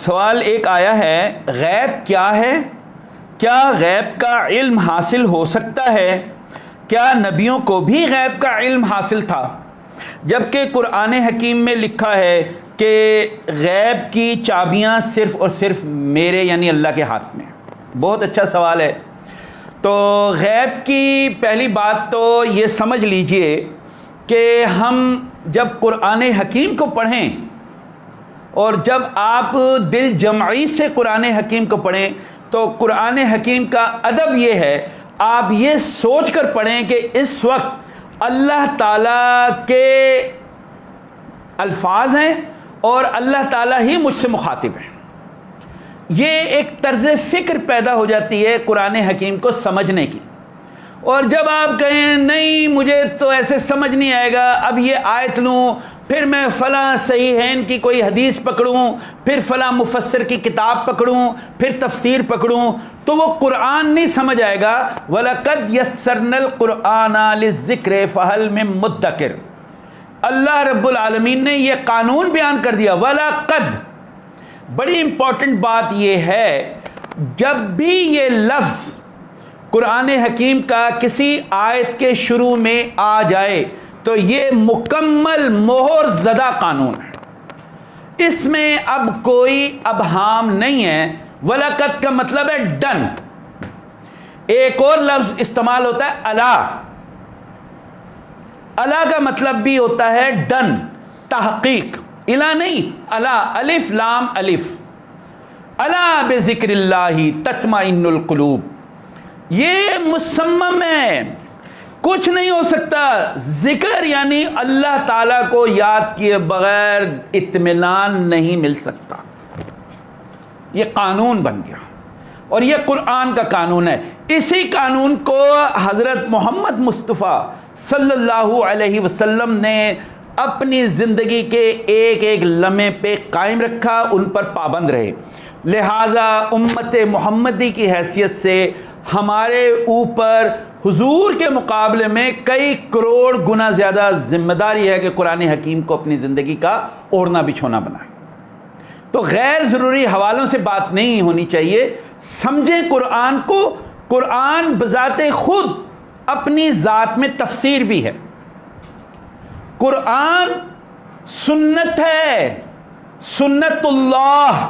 سوال ایک آیا ہے، غیب کیا ہے؟ کیا غیب کا علم حاصل ہو سکتا ہے؟ کیا نبیوں کو بھی غیب کا علم حاصل تھا؟ جبکہ قرآن حکیم میں لکھا ہے کہ غیب کی چابیاں صرف اور صرف میرے یعنی اللہ کے ہاتھ میں۔ بہت اچھا سوال ہے۔ تو غیب کی پہلی بات تو یہ سمجھ لیجئے کہ ہم جب قرآن حکیم کو پڑھیں اور جب آپ دل جمعی سے قرآن حکیم کو پڑھیں تو قرآن حکیم کا ادب یہ ہے، آپ یہ سوچ کر پڑھیں کہ اس وقت اللہ تعالیٰ کے الفاظ ہیں اور اللہ تعالیٰ ہی مجھ سے مخاطب ہے۔ یہ ایک طرز فکر پیدا ہو جاتی ہے قرآن حکیم کو سمجھنے کی۔ اور جب آپ کہیں نہیں مجھے تو ایسے سمجھ نہیں آئے گا، اب یہ آیت لوں، پھر میں فلاں صحیحین کی کوئی حدیث پکڑوں، پھر فلاں مفسر کی کتاب پکڑوں، پھر تفسیر پکڑوں، تو وہ قرآن نہیں سمجھ آئے گا۔ وَلَقَدْ يَسَّرْنَا الْقُرْآنَ لِلذِّكْرِ فَهَلْ مِن مُدَّكِرٍ۔ اللہ رب العالمین نے یہ قانون بیان کر دیا، وَلَقَدْ۔ بڑی امپورٹنٹ بات یہ ہے، جب بھی یہ لفظ قرآن حکیم کا کسی آیت کے شروع میں آ جائے تو یہ مکمل مہر زدہ قانون ہے، اس میں اب کوئی ابہام نہیں ہے۔ وَلَقَدْ کا مطلب ہے ڈن۔ ایک اور لفظ استعمال ہوتا ہے الا۔ الا کا مطلب بھی ہوتا ہے ڈن، تحقیق۔ الا نہیں، الا، الف لام الف، الا بذکر اللہ تطمئن القلوب۔ یہ مصمم ہے، کچھ نہیں ہو سکتا۔ ذکر یعنی اللہ تعالیٰ کو یاد کیے بغیر اطمینان نہیں مل سکتا۔ یہ قانون بن گیا اور یہ قرآن کا قانون ہے۔ اسی قانون کو حضرت محمد مصطفیٰ صلی اللہ علیہ وسلم نے اپنی زندگی کے ایک ایک لمحے پہ قائم رکھا، ان پر پابند رہے۔ لہٰذا امت محمدی کی حیثیت سے ہمارے اوپر حضور کے مقابلے میں کئی کروڑ گنا زیادہ ذمہ داری ہے کہ قرآن حکیم کو اپنی زندگی کا اوڑھنا بچھونا بنائیں۔ تو غیر ضروری حوالوں سے بات نہیں ہونی چاہیے، سمجھیں قرآن کو۔ قرآن بذات خود اپنی ذات میں تفسیر بھی ہے۔ قرآن سنت ہے، سنت اللہ۔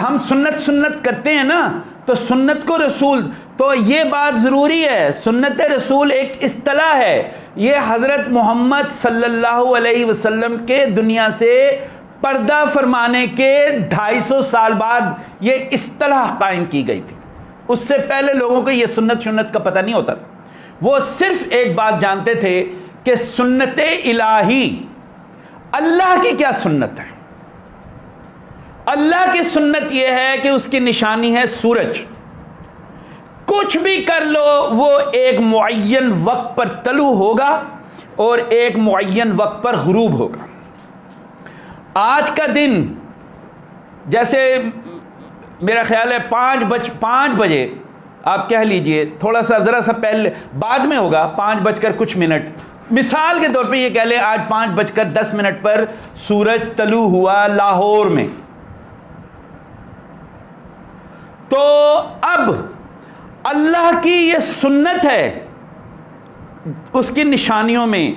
ہم سنت کرتے ہیں نا، تو سنت کو رسول، تو یہ بات ضروری ہے۔ سنت رسول ایک اصطلاح ہے، یہ حضرت محمد صلی اللہ علیہ وسلم کے دنیا سے پردہ فرمانے کے 250 سال بعد یہ اصطلاح قائم کی گئی تھی۔ اس سے پہلے لوگوں کو یہ سنت کا پتہ نہیں ہوتا تھا۔ وہ صرف ایک بات جانتے تھے کہ سنت الہی، اللہ کی کیا سنت ہے۔ اللہ کی سنت یہ ہے کہ اس کی نشانی ہے سورج، کچھ بھی کر لو وہ ایک معین وقت پر طلوع ہوگا اور ایک معین وقت پر غروب ہوگا۔ آج کا دن جیسے میرا خیال ہے 5 بجے آپ کہہ لیجئے، تھوڑا سا ذرا سا پہلے بعد میں ہوگا، 5 کچھ منٹ، مثال کے طور پہ یہ کہہ لیں آج 5:10 پر سورج طلوع ہوا لاہور میں۔ تو اب اللہ کی یہ سنت ہے، اس کی نشانیوں میں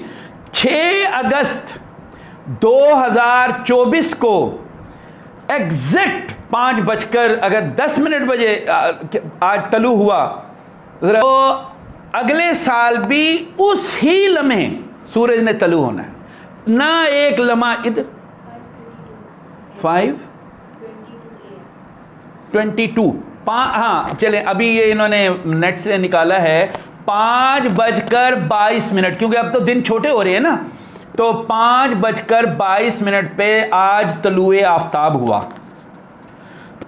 6 اگست 2024 کو ایگزیکٹ 5:10 بجے آج طلوع ہوا، تو اگلے سال بھی اس ہی لمحے سورج نے طلوع ہونا ہے، نہ ایک لمحہ ادھر 5:22 ہاں چلیں ابھی یہ انہوں نے نیٹ سے نکالا ہے 5:22 کیونکہ اب تو دن چھوٹے ہو رہے ہیں نا، تو 5:22 پہ آج طلوع آفتاب ہوا۔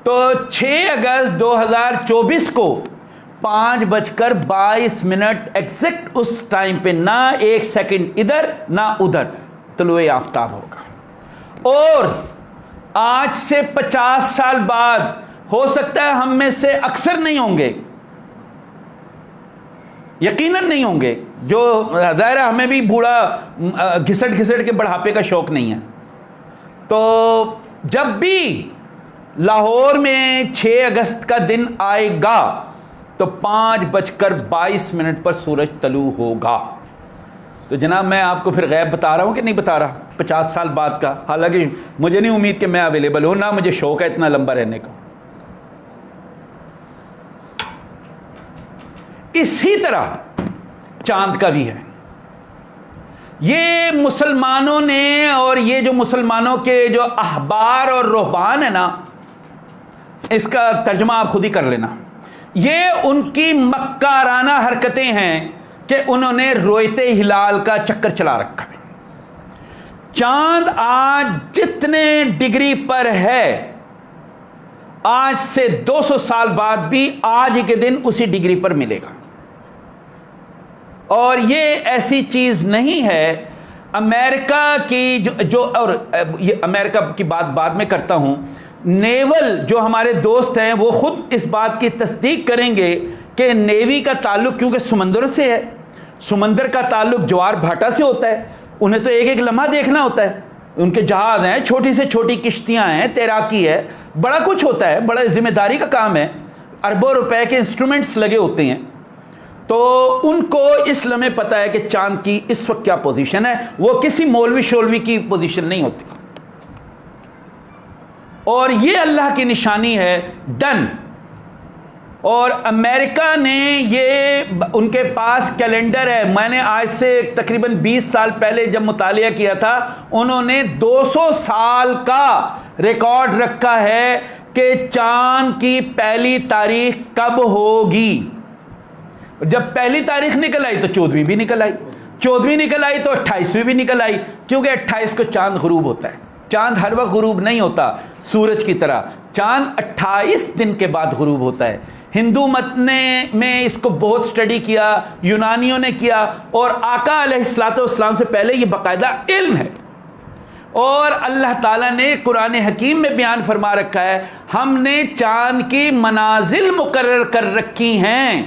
تو 6 اگست 2024 کو 5:22 ایگزیکٹ اس ٹائم پہ نہ ایک سیکنڈ ادھر نہ ادھر طلوع آفتاب ہوگا۔ اور آج سے 50 سال بعد ہو سکتا ہے ہم میں سے اکثر نہیں ہوں گے، یقیناً نہیں ہوں گے، جو ظاہر ہے ہمیں بھی بوڑھا گھسٹ کے بڑھاپے کا شوق نہیں ہے، تو جب بھی لاہور میں 6 اگست کا دن آئے گا تو 5:22 پر سورج طلوع ہوگا. تو جناب میں آپ کو پھر غیب بتا رہا ہوں کہ نہیں بتا رہا 50 سال بعد کا؟ حالانکہ مجھے نہیں امید کہ میں اویلیبل ہوں، نہ مجھے شوق ہے اتنا لمبا رہنے کا. اسی طرح چاند کا بھی ہے. یہ مسلمانوں نے، اور یہ جو مسلمانوں کے جو احبار اور رہبان ہیں نا، اس کا ترجمہ آپ خود ہی کر لینا، یہ ان کی مکارانہ حرکتیں ہیں کہ انہوں نے رویتے ہلال کا چکر چلا رکھا ہے. چاند آج جتنے ڈگری پر ہے، آج سے 200 سال بعد بھی آج ہی کے دن اسی ڈگری پر ملے گا. اور یہ ایسی چیز نہیں ہے. امریکہ کی جو اور یہ امریکہ کی بات بعد میں کرتا ہوں، نیول جو ہمارے دوست ہیں وہ خود اس بات کی تصدیق کریں گے کہ نیوی کا تعلق کیونکہ سمندر سے ہے، سمندر کا تعلق جوار بھاٹا سے ہوتا ہے، انہیں تو ایک ایک لمحہ دیکھنا ہوتا ہے. ان کے جہاز ہیں، چھوٹی سے چھوٹی کشتیاں ہیں، تیراکی ہے، بڑا کچھ ہوتا ہے، بڑا ذمہ داری کا کام ہے، اربوں روپے کے انسٹرومنٹس لگے ہوتے ہیں. تو ان کو اس لمحے پتہ ہے کہ چاند کی اس وقت کیا پوزیشن ہے. وہ کسی مولوی شولوی کی پوزیشن نہیں ہوتی. اور یہ اللہ کی نشانی ہے ڈن. اور امریکہ نے یہ ان کے پاس کیلنڈر ہے. میں نے آج سے تقریباً 20 سال پہلے جب مطالعہ کیا تھا، انہوں نے 200 سال کا ریکارڈ رکھا ہے کہ چاند کی پہلی تاریخ کب ہوگی. جب پہلی تاریخ نکل آئی تو 14ویں بھی نکل آئی، 14ویں نکل آئی تو 28ویں بھی نکل آئی، کیونکہ 28 کو چاند غروب ہوتا ہے. چاند ہر وقت غروب نہیں ہوتا سورج کی طرح، چاند 28 دن کے بعد غروب ہوتا ہے. ہندو مت نے میں اس کو بہت سٹڈی کیا، یونانیوں نے کیا، اور آقا علیہ الصلوۃ والسلام سے پہلے یہ باقاعدہ علم ہے. اور اللہ تعالیٰ نے قرآن حکیم میں بیان فرما رکھا ہے، ہم نے چاند کی منازل مقرر کر رکھی ہیں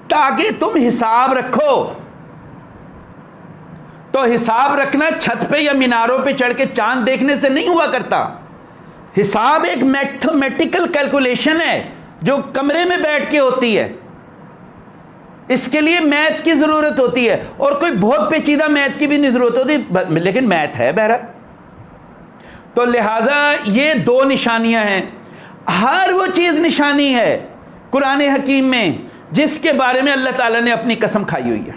تاکہ تم حساب رکھو. تو حساب رکھنا چھت پہ یا میناروں پہ چڑھ کے چاند دیکھنے سے نہیں ہوا کرتا. حساب ایک میتھمیٹیکل کیلکولیشن ہے جو کمرے میں بیٹھ کے ہوتی ہے. اس کے لیے میتھ کی ضرورت ہوتی ہے، اور کوئی بہت پیچیدہ میتھ کی بھی نہیں ضرورت ہوتی، لیکن میتھ ہے بہرحال. تو لہذا یہ 2 نشانیاں ہیں. ہر وہ چیز نشانی ہے قرآن حکیم میں جس کے بارے میں اللہ تعالیٰ نے اپنی قسم کھائی ہوئی ہے.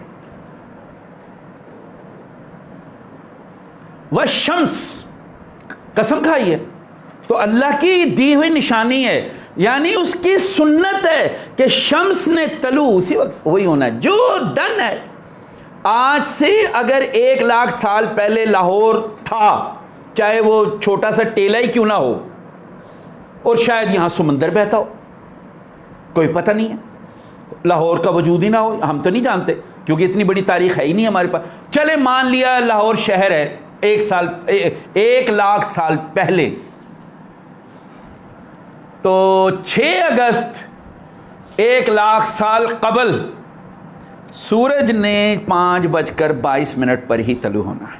والشمس، قسم کھائی ہے تو اللہ کی دی ہوئی نشانی ہے، یعنی اس کی سنت ہے کہ شمس نے طلوع اسی وقت وہی ہونا ہے جو ڈن ہے. آج سے اگر 1 لاکھ سال پہلے لاہور تھا، چاہے وہ چھوٹا سا ٹیلا ہی کیوں نہ ہو، اور شاید یہاں سمندر بہتا ہو، کوئی پتہ نہیں ہے، لاہور کا وجود ہی نہ ہو، ہم تو نہیں جانتے کیونکہ اتنی بڑی تاریخ ہے ہی نہیں ہمارے پاس. چلے مان لیا لاہور شہر ہے 1 لاکھ سال پہلے، تو 6 اگست 1 لاکھ سال قبل سورج نے 5:22 پر ہی طلوع ہونا ہے.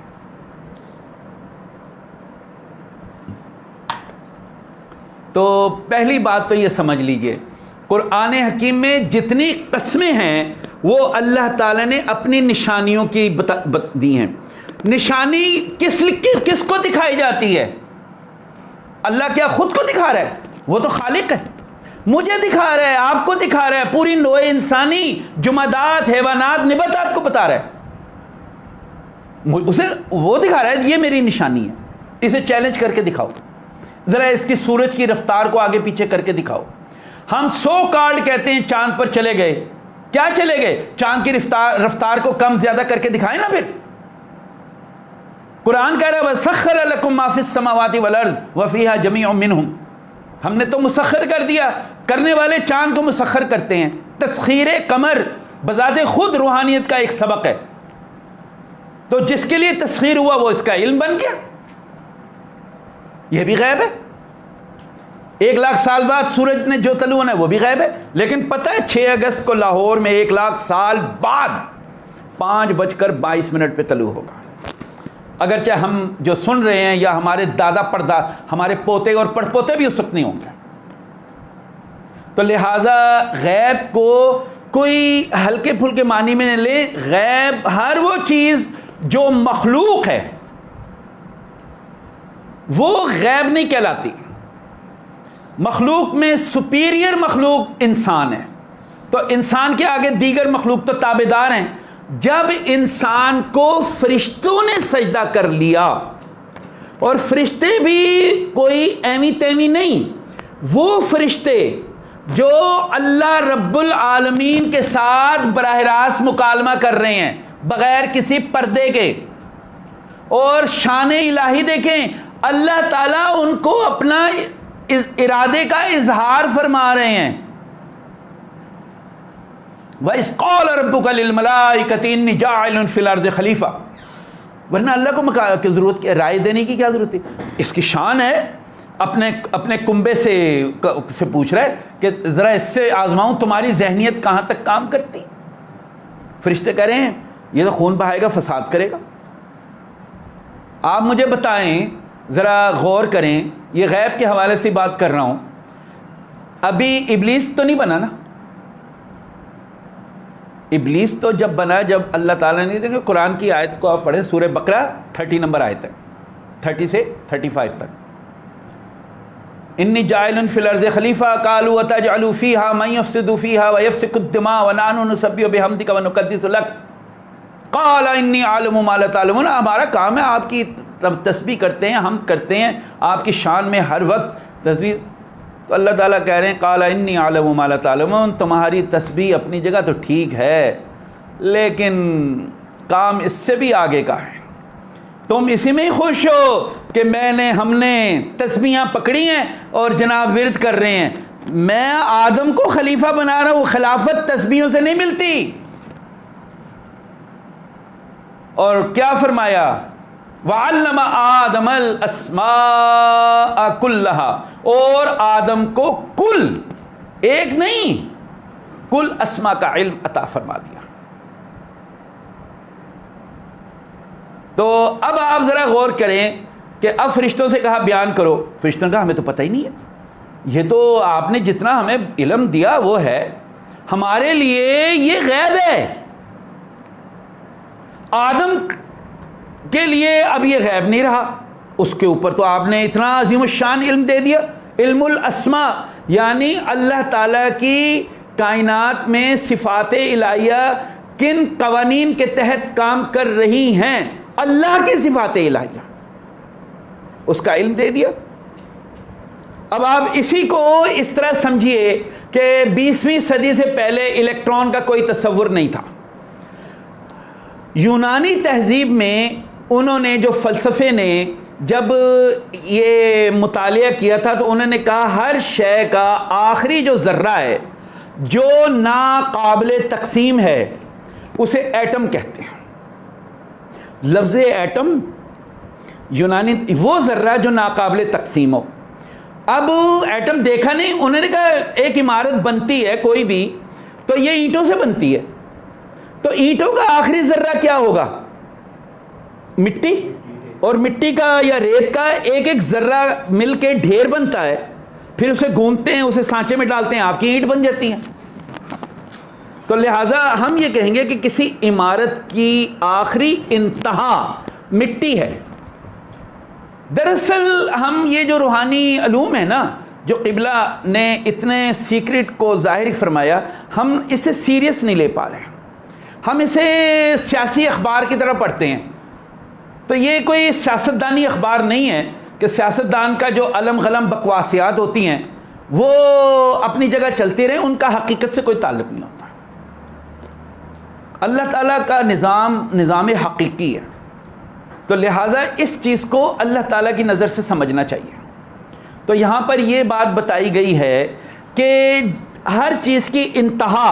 تو پہلی بات تو یہ سمجھ لیجئے، قرآن حکیم میں جتنی قسمیں ہیں وہ اللہ تعالیٰ نے اپنی نشانیوں کی دی ہیں. نشانی کس کو دکھائی جاتی ہے؟ اللہ کیا خود کو دکھا رہا ہے؟ وہ تو خالق ہے. مجھے دکھا رہا ہے، آپ کو دکھا رہا ہے، پوری نوع انسانی، جمادات، حیوانات، نباتات کو بتا رہا ہے. اسے وہ دکھا رہا ہے یہ میری نشانی ہے، اسے چیلنج کر کے دکھاؤ، ذرا اس کی سورج کی رفتار کو آگے پیچھے کر کے دکھاؤ. ہم 100 کارڈ کہتے ہیں چاند پر چلے گئے، کیا چلے گئے؟ چاند کی رفتار کو کم زیادہ کر کے دکھائیں نا. پھر قرآن کہہ رہا ہے وَسَخَّرَ لَكُم مَّا فِي السَّمَاوَاتِ وَالْأَرْضِ وَفِيهَا جَمِيعٌ مِّنْهُ. ہم نے تو مسخر کر دیا، کرنے والے چاند کو مسخر کرتے ہیں. تسخیر قمر بذات خود روحانیت کا ایک سبق ہے. تو جس کے لیے تسخیر ہوا وہ اس کا علم بن گیا. یہ بھی غیب ہے. 1 لاکھ سال بعد سورج نے جو طلوع ہونا ہے وہ بھی غیب ہے. لیکن پتہ ہے 6 اگست کو لاہور میں 1 لاکھ سال بعد 5:22 پہ طلوع ہوگا. اگرچہ ہم جو سن رہے ہیں یا ہمارے دادا پردہ ہمارے پوتے اور پڑپوتے بھی اس وقت نہیں ہوں گے. تو لہٰذا غیب کو کوئی ہلکے پھلکے معنی میں نہ لے. غیب ہر وہ چیز جو مخلوق ہے وہ غیب نہیں کہلاتی. مخلوق میں سپیریئر مخلوق انسان ہے، تو انسان کے آگے دیگر مخلوق تو تابعدار ہیں. جب انسان کو فرشتوں نے سجدہ کر لیا، اور فرشتے بھی کوئی ایویں تیویں نہیں، وہ فرشتے جو اللہ رب العالمین کے ساتھ براہ راست مکالمہ کر رہے ہیں بغیر کسی پردے کے، اور شان الہی دیکھیں، اللہ تعالیٰ ان کو اپنا ارادے کا اظہار فرما رہے ہیں. وَإِذْ قَالَ رَبُّكَ لِلْمَلَائِكَةِ إِنِّي جَاعِلٌ فِي الْأَرْضِ خَلِيفَةً. ورنہ اللہ کو کی ضرورت کیا، رائے دینے کی کیا ضرورت ہے؟ اس کی شان ہے. اپنے کنبے سے پوچھ رہا ہے کہ ذرا اس سے آزماؤں تمہاری ذہنیت کہاں تک کام کرتی. فرشتے کہہ رہے ہیں یہ تو خون بہائے گا، فساد کرے گا. آپ مجھے بتائیں، ذرا غور کریں، یہ غیب کے حوالے سے بات کر رہا ہوں. ابھی ابلیس تو نہیں بنا نا. ابلیس تو جب بنا، جب اللہ تعالیٰ نے، دیکھیں قرآن کی آیت کو آپ پڑھیں، سورہ بقرہ 30 نمبر آیت ہے، 30 سے 35 تک. انی جاعل فی الارض خلیفہ قالوا وتجعل فیہا من یفسد فیہا ویفسک الدماء ونحن نسبح بحمدک ونقدس لک قال انی اعلم ما لا تعلمون. ہمارا کام ہے آپ کی تسبیح کرتے ہیں، حمد کرتے ہیں، آپ کی شان میں ہر وقت تسبیح. تو اللہ تعالیٰ کہہ رہے ہیں قال انی اعلم ما لا تعلمون، تمہاری تسبیح اپنی جگہ تو ٹھیک ہے، لیکن کام اس سے بھی آگے کا ہے. تم اسی میں ہی خوش ہو کہ ہم نے تسبیحاں پکڑی ہیں اور جناب ورد کر رہے ہیں. میں آدم کو خلیفہ بنا رہا ہوں، خلافت تسبیحوں سے نہیں ملتی. اور کیا فرمایا؟ وَعَلَّمَ آدَمَ الْأَسْمَاءَ كُلَّهَا، اور آدم کو کل، ایک نہیں، کل اسماء کا علم عطا فرما دیا. تو اب آپ ذرا غور کریں کہ اب فرشتوں سے کہا بیان کرو. فرشتوں نے کہا ہمیں تو پتہ ہی نہیں ہے، یہ تو آپ نے جتنا ہمیں علم دیا وہ ہے، ہمارے لیے یہ غیب ہے. آدم کے لیے اب یہ غیب نہیں رہا، اس کے اوپر تو آپ نے اتنا عظیم الشان علم دے دیا. علم الاسماء یعنی اللہ تعالیٰ کی کائنات میں صفات الہیہ کن قوانین کے تحت کام کر رہی ہیں، اللہ کی صفات الہیہ، اس کا علم دے دیا. اب آپ اسی کو اس طرح سمجھیے کہ 20ویں صدی سے پہلے الیکٹران کا کوئی تصور نہیں تھا. یونانی تہذیب میں انہوں نے، جو فلسفے نے جب یہ مطالعہ کیا تھا، تو انہوں نے کہا ہر شے کا آخری جو ذرہ ہے جو ناقابل تقسیم ہے اسے ایٹم کہتے ہیں. لفظ ایٹم یونانی، وہ ذرہ جو ناقابل تقسیم ہو. اب ایٹم دیکھا نہیں، انہوں نے کہا ایک عمارت بنتی ہے کوئی بھی تو یہ اینٹوں سے بنتی ہے، تو اینٹوں کا آخری ذرہ کیا ہوگا؟ مٹی. اور مٹی کا یا ریت کا ایک ایک ذرہ مل کے ڈھیر بنتا ہے، پھر اسے گھومتے ہیں، اسے سانچے میں ڈالتے ہیں، آپ کی اینٹ بن جاتی ہیں. تو لہٰذا ہم یہ کہیں گے کہ کسی عمارت کی آخری انتہا مٹی ہے. دراصل ہم یہ جو روحانی علوم ہے نا، جو قبلہ نے اتنے سیکرٹ کو ظاہر فرمایا، ہم اسے سیریس نہیں لے پا رہے. ہم اسے سیاسی اخبار کی طرح پڑھتے ہیں. تو یہ کوئی سیاستدانی اخبار نہیں ہے کہ سیاستدان کا جو علم غلم بکواسیات ہوتی ہیں وہ اپنی جگہ چلتی رہیں، ان کا حقیقت سے کوئی تعلق نہیں ہوتا. اللہ تعالیٰ کا نظام حقیقی ہے. تو لہٰذا اس چیز کو اللہ تعالیٰ کی نظر سے سمجھنا چاہیے. تو یہاں پر یہ بات بتائی گئی ہے کہ ہر چیز کی انتہا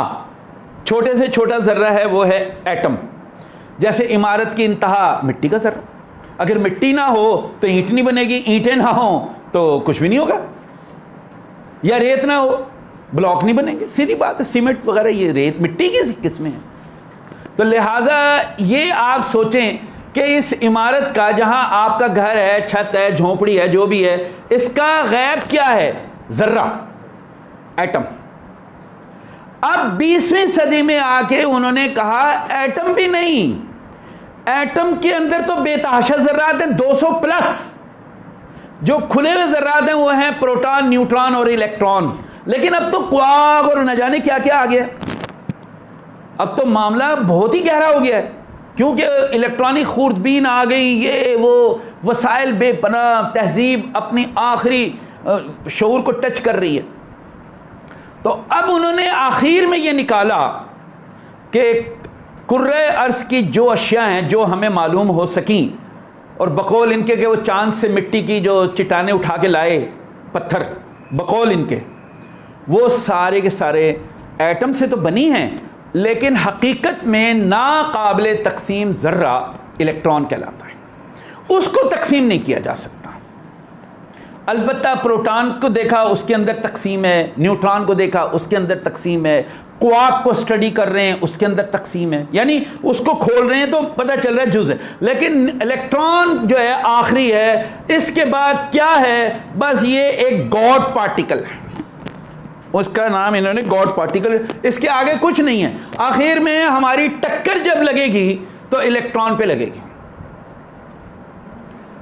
چھوٹے سے چھوٹا ذرہ ہے، وہ ہے ایٹم. جیسے عمارت کی انتہا مٹی کا ذرہ، اگر مٹی نہ ہو تو اینٹ نہیں بنے گی، اینٹیں نہ ہوں تو کچھ بھی نہیں ہوگا، یا ریت نہ ہو بلاک نہیں بنے گے. سیدھی بات ہے، سیمنٹ وغیرہ یہ ریت مٹی کی قسمیں ہیں. تو لہٰذا یہ آپ سوچیں کہ اس عمارت کا، جہاں آپ کا گھر ہے، چھت ہے، جھونپڑی ہے، جو بھی ہے، اس کا غیب کیا ہے؟ ذرہ، ایٹم۔ اب 20ویں صدی میں آ کے انہوں نے کہا ایٹم بھی نہیں، ایٹم کے اندر تو بے تحاشا ذرات ہیں، 200 پلس۔ جو کھلے ہوئے ذرات ہیں وہ ہیں پروٹون، نیوٹران اور الیکٹران۔ لیکن اب تو کوارک اور نہ جانے کیا کیا آ گیا، اب تو معاملہ بہت ہی گہرا ہو گیا ہے، کیونکہ الیکٹرانک خوردبین آ گئی، یہ وہ وسائل بے پناہ، تہذیب اپنی آخری شعور کو ٹچ کر رہی ہے۔ تو اب انہوں نے آخر میں یہ نکالا کہ کرۂ ارض کی جو اشیاء ہیں جو ہمیں معلوم ہو سکیں، اور بقول ان کے کہ وہ چاند سے مٹی کی جو چٹانیں اٹھا کے لائے، پتھر، بقول ان کے، وہ سارے کے سارے ایٹم سے تو بنی ہیں، لیکن حقیقت میں ناقابل تقسیم ذرہ الیکٹران کہلاتا ہے، اس کو تقسیم نہیں کیا جا سکتا۔ البتہ پروٹون کو دیکھا، اس کے اندر تقسیم ہے، نیوٹران کو دیکھا، اس کے اندر تقسیم ہے، کوارک کو اسٹڈی کر رہے ہیں، اس کے اندر تقسیم ہے، یعنی اس کو کھول رہے ہیں تو پتہ چل رہا ہے جز ہے۔ لیکن الیکٹران جو ہے آخری ہے، اس کے بعد کیا ہے؟ بس یہ ایک گاڈ پارٹیکل ہے، اس کا نام انہوں نے گاڈ پارٹیکل، اس کے آگے کچھ نہیں ہے۔ آخر میں ہماری ٹکر جب لگے گی تو الیکٹران پہ لگے گی،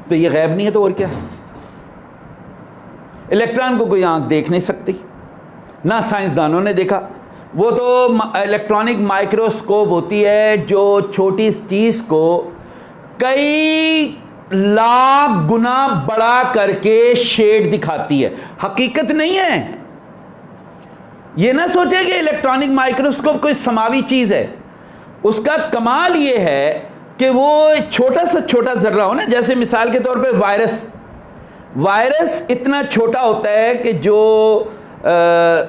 تو یہ غیب نہیں ہے تو اور کیا؟ الیکٹران کو کوئی آنکھ دیکھ نہیں سکتی، نہ سائنسدانوں نے دیکھا۔ وہ تو الیکٹرانک مائکروسکوپ ہوتی ہے جو چھوٹی چیز کو کئی لاکھ گنا بڑا کر کے شیڈ دکھاتی ہے، حقیقت نہیں ہے۔ یہ نہ سوچے کہ الیکٹرانک مائکروسکوپ کوئی سماوی چیز ہے، اس کا کمال یہ ہے کہ وہ چھوٹا سا چھوٹا ذرہ ہو نا، جیسے مثال کے طور پہ وائرس اتنا چھوٹا ہوتا ہے کہ جو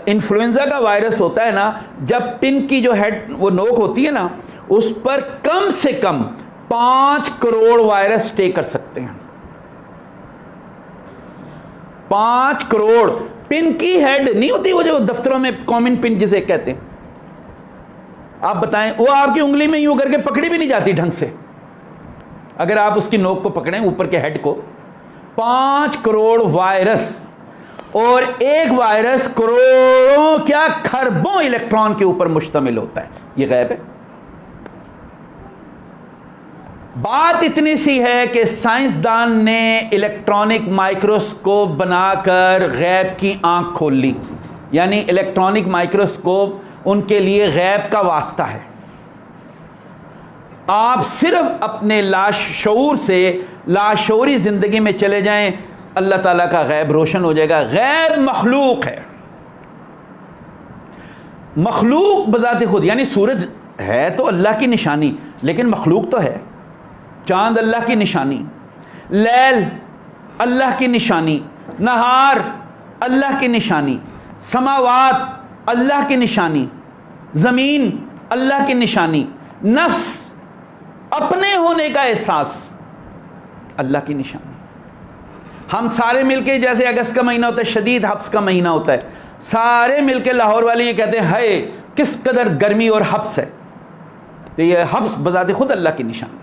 انفلوئنزا کا وائرس ہوتا ہے نا، جب پن کی جو ہیڈ وہ نوک ہوتی ہے نا، اس پر کم سے کم 5 کروڑ وائرس سٹے کر سکتے ہیں۔ 5 کروڑ پن کی ہیڈ نہیں ہوتی، وہ جو دفتروں میں کامن پن جسے کہتے ہیں، آپ بتائیں، وہ آپ کی انگلی میں یوں کر کے پکڑی بھی نہیں جاتی ڈھنگ سے، اگر آپ اس کی نوک کو پکڑیں، اوپر کے ہیڈ کو۔ 5 کروڑ وائرس، اور ایک وائرس کروڑوں کیا کھربوں الیکٹران کے اوپر مشتمل ہوتا ہے، یہ غیب ہے۔ بات اتنی سی ہے کہ سائنسدان نے الیکٹرانک مائکروسکوپ بنا کر غیب کی آنکھ کھول لی، یعنی الیکٹرانک مائکروسکوپ ان کے لیے غیب کا واسطہ ہے۔ آپ صرف اپنے لاشعور سے لاشعوری زندگی میں چلے جائیں، اللہ تعالیٰ کا غیب روشن ہو جائے گا۔ غیب مخلوق ہے، مخلوق بذات خود، یعنی سورج ہے تو اللہ کی نشانی، لیکن مخلوق تو ہے۔ چاند اللہ کی نشانی، لیل اللہ کی نشانی، نہار اللہ کی نشانی، سماوات اللہ کی نشانی، زمین اللہ کی نشانی، نفس اپنے ہونے کا احساس اللہ کی نشانی۔ ہم سارے مل کے، جیسے اگست کا مہینہ ہوتا ہے، شدید حبس کا مہینہ ہوتا ہے، سارے مل کے لاہور والے یہ کہتے ہیں ہائے کس قدر گرمی اور حبس ہے، تو یہ حبس بذات خود اللہ کی نشانی۔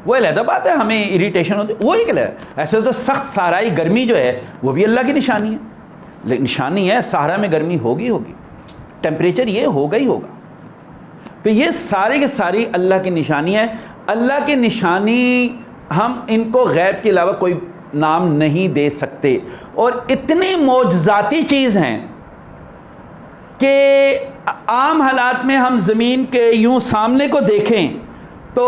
وہ علیحدہ بات ہے، ہمیں اریٹیشن ہوتی ہے، وہی کہ ایسے تو سخت صحرائی گرمی جو ہے وہ بھی اللہ کی نشانی ہے، نشانی ہے، صحرا میں گرمی ہوگی، ٹیمپریچر یہ ہوگا ہی ہوگا۔ تو یہ سارے کے ساری اللہ کی نشانی ہے۔ اللہ کی نشانی ہم ان کو غیب کے علاوہ کوئی نام نہیں دے سکتے، اور اتنی معجزاتی چیز ہیں کہ عام حالات میں ہم زمین کے یوں سامنے کو دیکھیں تو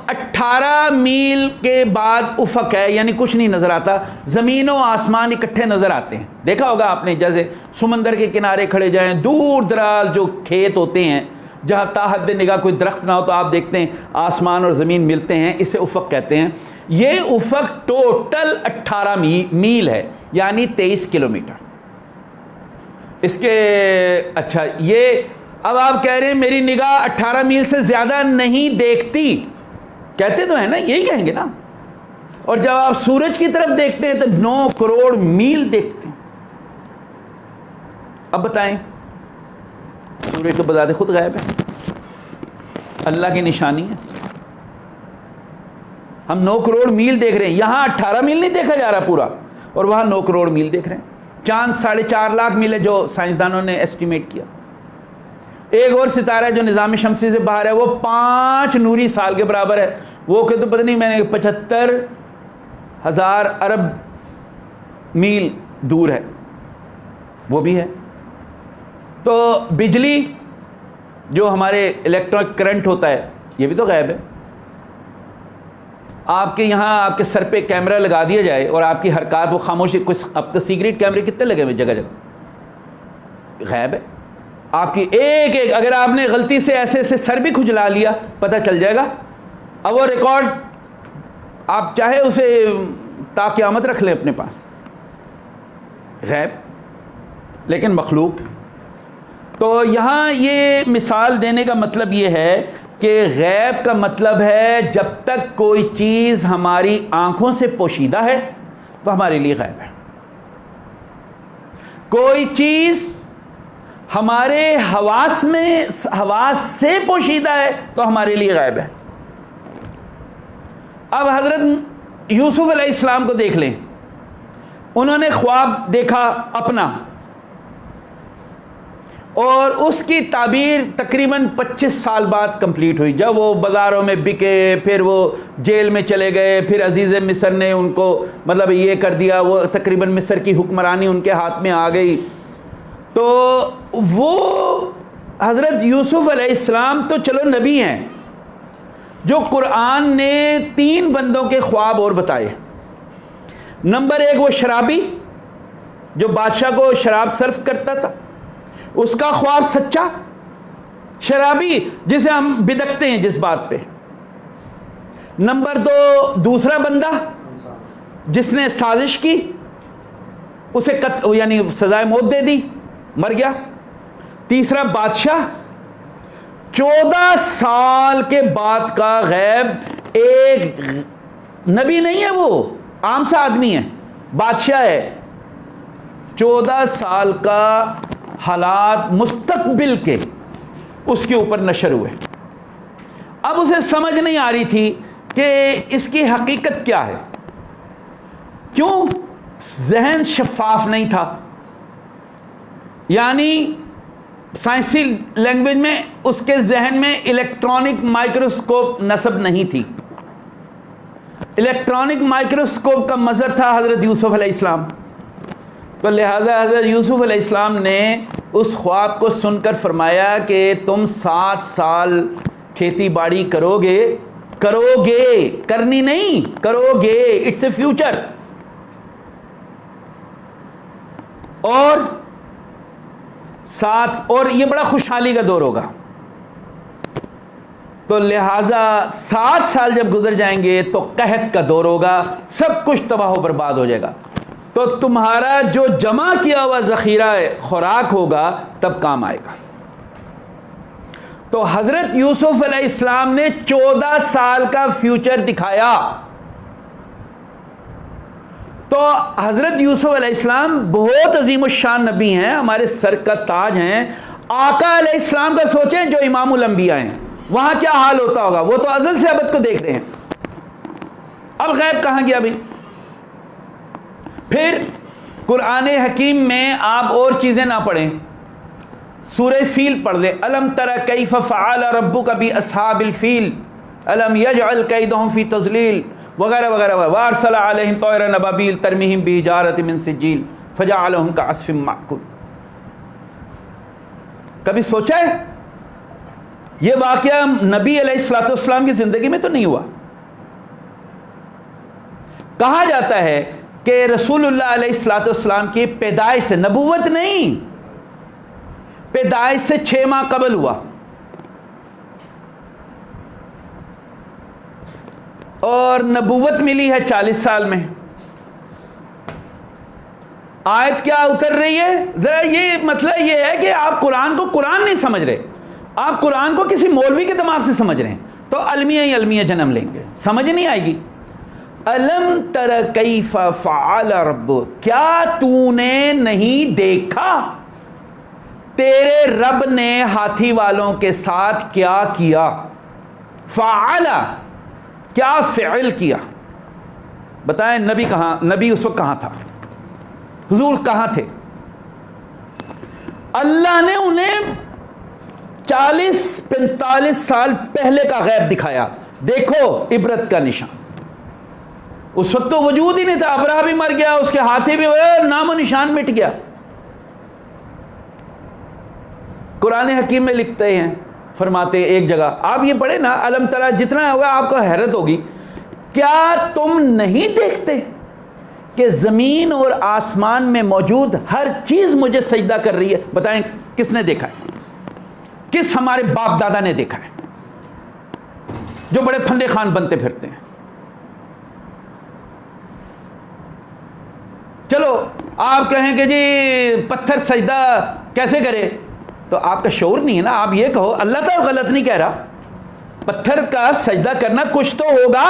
18 میل کے بعد افق ہے، یعنی کچھ نہیں نظر آتا، زمین و آسمان اکٹھے نظر آتے ہیں۔ دیکھا ہوگا آپ نے، جیسے سمندر کے کنارے کھڑے جائیں، دور دراز جو کھیت ہوتے ہیں جہاں تا حد نگاہ کوئی درخت نہ ہو، تو آپ دیکھتے ہیں آسمان اور زمین ملتے ہیں، اسے افق کہتے ہیں۔ یہ افق ٹوٹل 18 میل ہے، یعنی 23 کلومیٹر۔ اس کے اچھا، یہ اب آپ کہہ رہے ہیں میری نگاہ 18 میل سے زیادہ نہیں دیکھتی، کہتے تو ہیں نا، یہی کہیں گے نا۔ اور جب آپ سورج کی طرف دیکھتے ہیں تو 9 کروڑ میل دیکھتے ہیں۔ اب بتائیں، سورج تو بذات خود غیب ہے، اللہ کی نشانی ہے۔ ہم 9 کروڑ میل دیکھ رہے ہیں، یہاں 18 میل نہیں دیکھا جا رہا پورا، اور وہاں 9 کروڑ میل دیکھ رہے ہیں۔ چاند 4.5 لاکھ میل ہے جو سائنسدانوں نے ایسٹیمیٹ کیا۔ ایک اور ستارہ ہے جو نظام شمسی سے باہر ہے، وہ 5 نوری سال کے برابر ہے، وہ کہ تو پتہ نہیں، میں نے 75,000 ارب میل دور ہے، وہ بھی ہے۔ تو بجلی جو ہمارے الیکٹرک کرنٹ ہوتا ہے، یہ بھی تو غیب ہے۔ آپ کے یہاں آپ کے سر پہ کیمرہ لگا دیا جائے اور آپ کی حرکات وہ خاموشی، کچھ اب تو سیکرٹ کیمرے کتنے لگے ہوئے جگہ جگہ، غیب ہے۔ آپ کی ایک ایک، اگر آپ نے غلطی سے ایسے ایسے سر بھی کھجلا لیا پتہ چل جائے گا۔ اب وہ ریکارڈ آپ چاہے اسے تا قیامت رکھ لیں اپنے پاس، غیب لیکن مخلوق۔ تو یہاں یہ مثال دینے کا مطلب یہ ہے کہ غیب کا مطلب ہے جب تک کوئی چیز ہماری آنکھوں سے پوشیدہ ہے تو ہمارے لیے غیب ہے، کوئی چیز ہمارے حواس سے پوشیدہ ہے تو ہمارے لیے غیب ہے۔ اب حضرت یوسف علیہ السلام کو دیکھ لیں، انہوں نے خواب دیکھا اپنا، اور اس کی تعبیر تقریباً 25 سال بعد کمپلیٹ ہوئی، جب وہ بازاروں میں بکے، پھر وہ جیل میں چلے گئے، پھر عزیز مصر نے ان کو مطلب یہ کر دیا، وہ تقریباً مصر کی حکمرانی ان کے ہاتھ میں آ گئی۔ تو وہ حضرت یوسف علیہ السلام تو چلو نبی ہیں، جو قرآن نے 3 بندوں کے خواب اور بتائے۔ نمبر 1 وہ شرابی جو بادشاہ کو شراب سرو کرتا تھا، اس کا خواب سچا، شرابی جسے ہم بدکتے ہیں جس بات پہ۔ نمبر 2 دوسرا بندہ جس نے سازش کی، اسے یعنی سزائے موت دے دی، مر گیا۔ تیسرا بادشاہ، 14 سال کے بعد کا غیب، ایک نبی نہیں ہے، وہ عام سا آدمی ہے، بادشاہ ہے، 14 سال کا حالات مستقبل کے اس کے اوپر نشر ہوئے۔ اب اسے سمجھ نہیں آ رہی تھی کہ اس کی حقیقت کیا ہے، کیوں؟ ذہن شفاف نہیں تھا، یعنی سائنسی لینگویج میں اس کے ذہن میں الیکٹرانک مائکروسکوپ نصب نہیں تھی۔ الیکٹرانک مائکروسکوپ کا مظہر تھا حضرت یوسف علیہ السلام، تو لہٰذا حضرت یوسف علیہ السلام نے اس خواب کو سن کر فرمایا کہ تم 7 سال کھیتی باڑی کرو گے، کرنی نہیں، کرو گے، اٹس اے فیوچر، اور یہ بڑا خوشحالی کا دور ہوگا۔ تو لہٰذا 7 سال جب گزر جائیں گے تو قحط کا دور ہوگا، سب کچھ تباہ و برباد ہو جائے گا، تو تمہارا جو جمع کیا ہوا ذخیرہ خوراک ہوگا تب کام آئے گا۔ تو حضرت یوسف علیہ السلام نے 14 سال کا فیوچر دکھایا۔ تو حضرت یوسف علیہ السلام بہت عظیم الشان نبی ہیں، ہمارے سر کا تاج ہیں۔ آقا علیہ السلام کا سوچیں جو امام الانبیاء ہیں، وہاں کیا حال ہوتا ہوگا، وہ تو ازل سے ابد کو دیکھ رہے ہیں۔ اب غیب کہاں گیا بھی؟ پھر قرآن حکیم میں آپ اور چیزیں نہ پڑھیں، سورہ فیل پڑھ دیں، الم تر کیف فعل ربک باصحاب الفیل الم یجعل کیدہم فی تضلیل وغیرہ وغیرہ، وارسل علیہم طیرا ابابیل ترمیہم بحجارۃ من سجیل فجعلہم کعصف مأکول۔ کبھی سوچا ہے یہ واقعہ نبی علیہ الصلوۃ والسلام کی زندگی میں تو نہیں ہوا؟ کہا جاتا ہے کہ رسول اللہ علیہ الصلوۃ والسلام کی پیدائش سے، نبوت نہیں، پیدائش سے 6 ماہ قبل ہوا، اور نبوت ملی ہے 40 سال میں۔ آیت کیا اتر رہی ہے؟ ذرا یہ مسئلہ یہ ہے کہ آپ قرآن کو قرآن نہیں سمجھ رہے، آپ قرآن کو کسی مولوی کے دماغ سے سمجھ رہے ہیں، تو المیہ جنم لیں گے، سمجھ نہیں آئے گی۔ الم تر کیف فعل ربک، کیا تو نے نہیں دیکھا تیرے رب نے ہاتھی والوں کے ساتھ کیا کیا؟ فعل کیا فعل کیا؟ بتائیں نبی اس وقت کہاں تھا؟ حضور کہاں تھے؟ اللہ نے انہیں 40-45 سال پہلے کا غیب دکھایا، دیکھو عبرت کا نشان۔ اس وقت تو وجود ہی نہیں تھا، ابرہہ بھی مر گیا، اس کے ہاتھی بھی نام و نشان مٹ گیا۔ قرآن حکیم میں لکھتے ہیں، فرماتے ہیں ایک جگہ، آپ یہ پڑھیں نا الم تری، جتنا ہوگا آپ کو حیرت ہوگی، کیا تم نہیں دیکھتے کہ زمین اور آسمان میں موجود ہر چیز مجھے سجدہ کر رہی ہے؟ بتائیں کس نے دیکھا ہے؟ کس ہمارے باپ دادا نے دیکھا ہے جو بڑے پھندے خان بنتے پھرتے ہیں؟ چلو آپ کہیں کہ جی پتھر سجدہ کیسے کرے، تو آپ کا شعور نہیں ہے نا۔ آپ یہ کہو اللہ تعالیٰ غلط نہیں کہہ رہا، پتھر کا سجدہ کرنا کچھ تو ہوگا،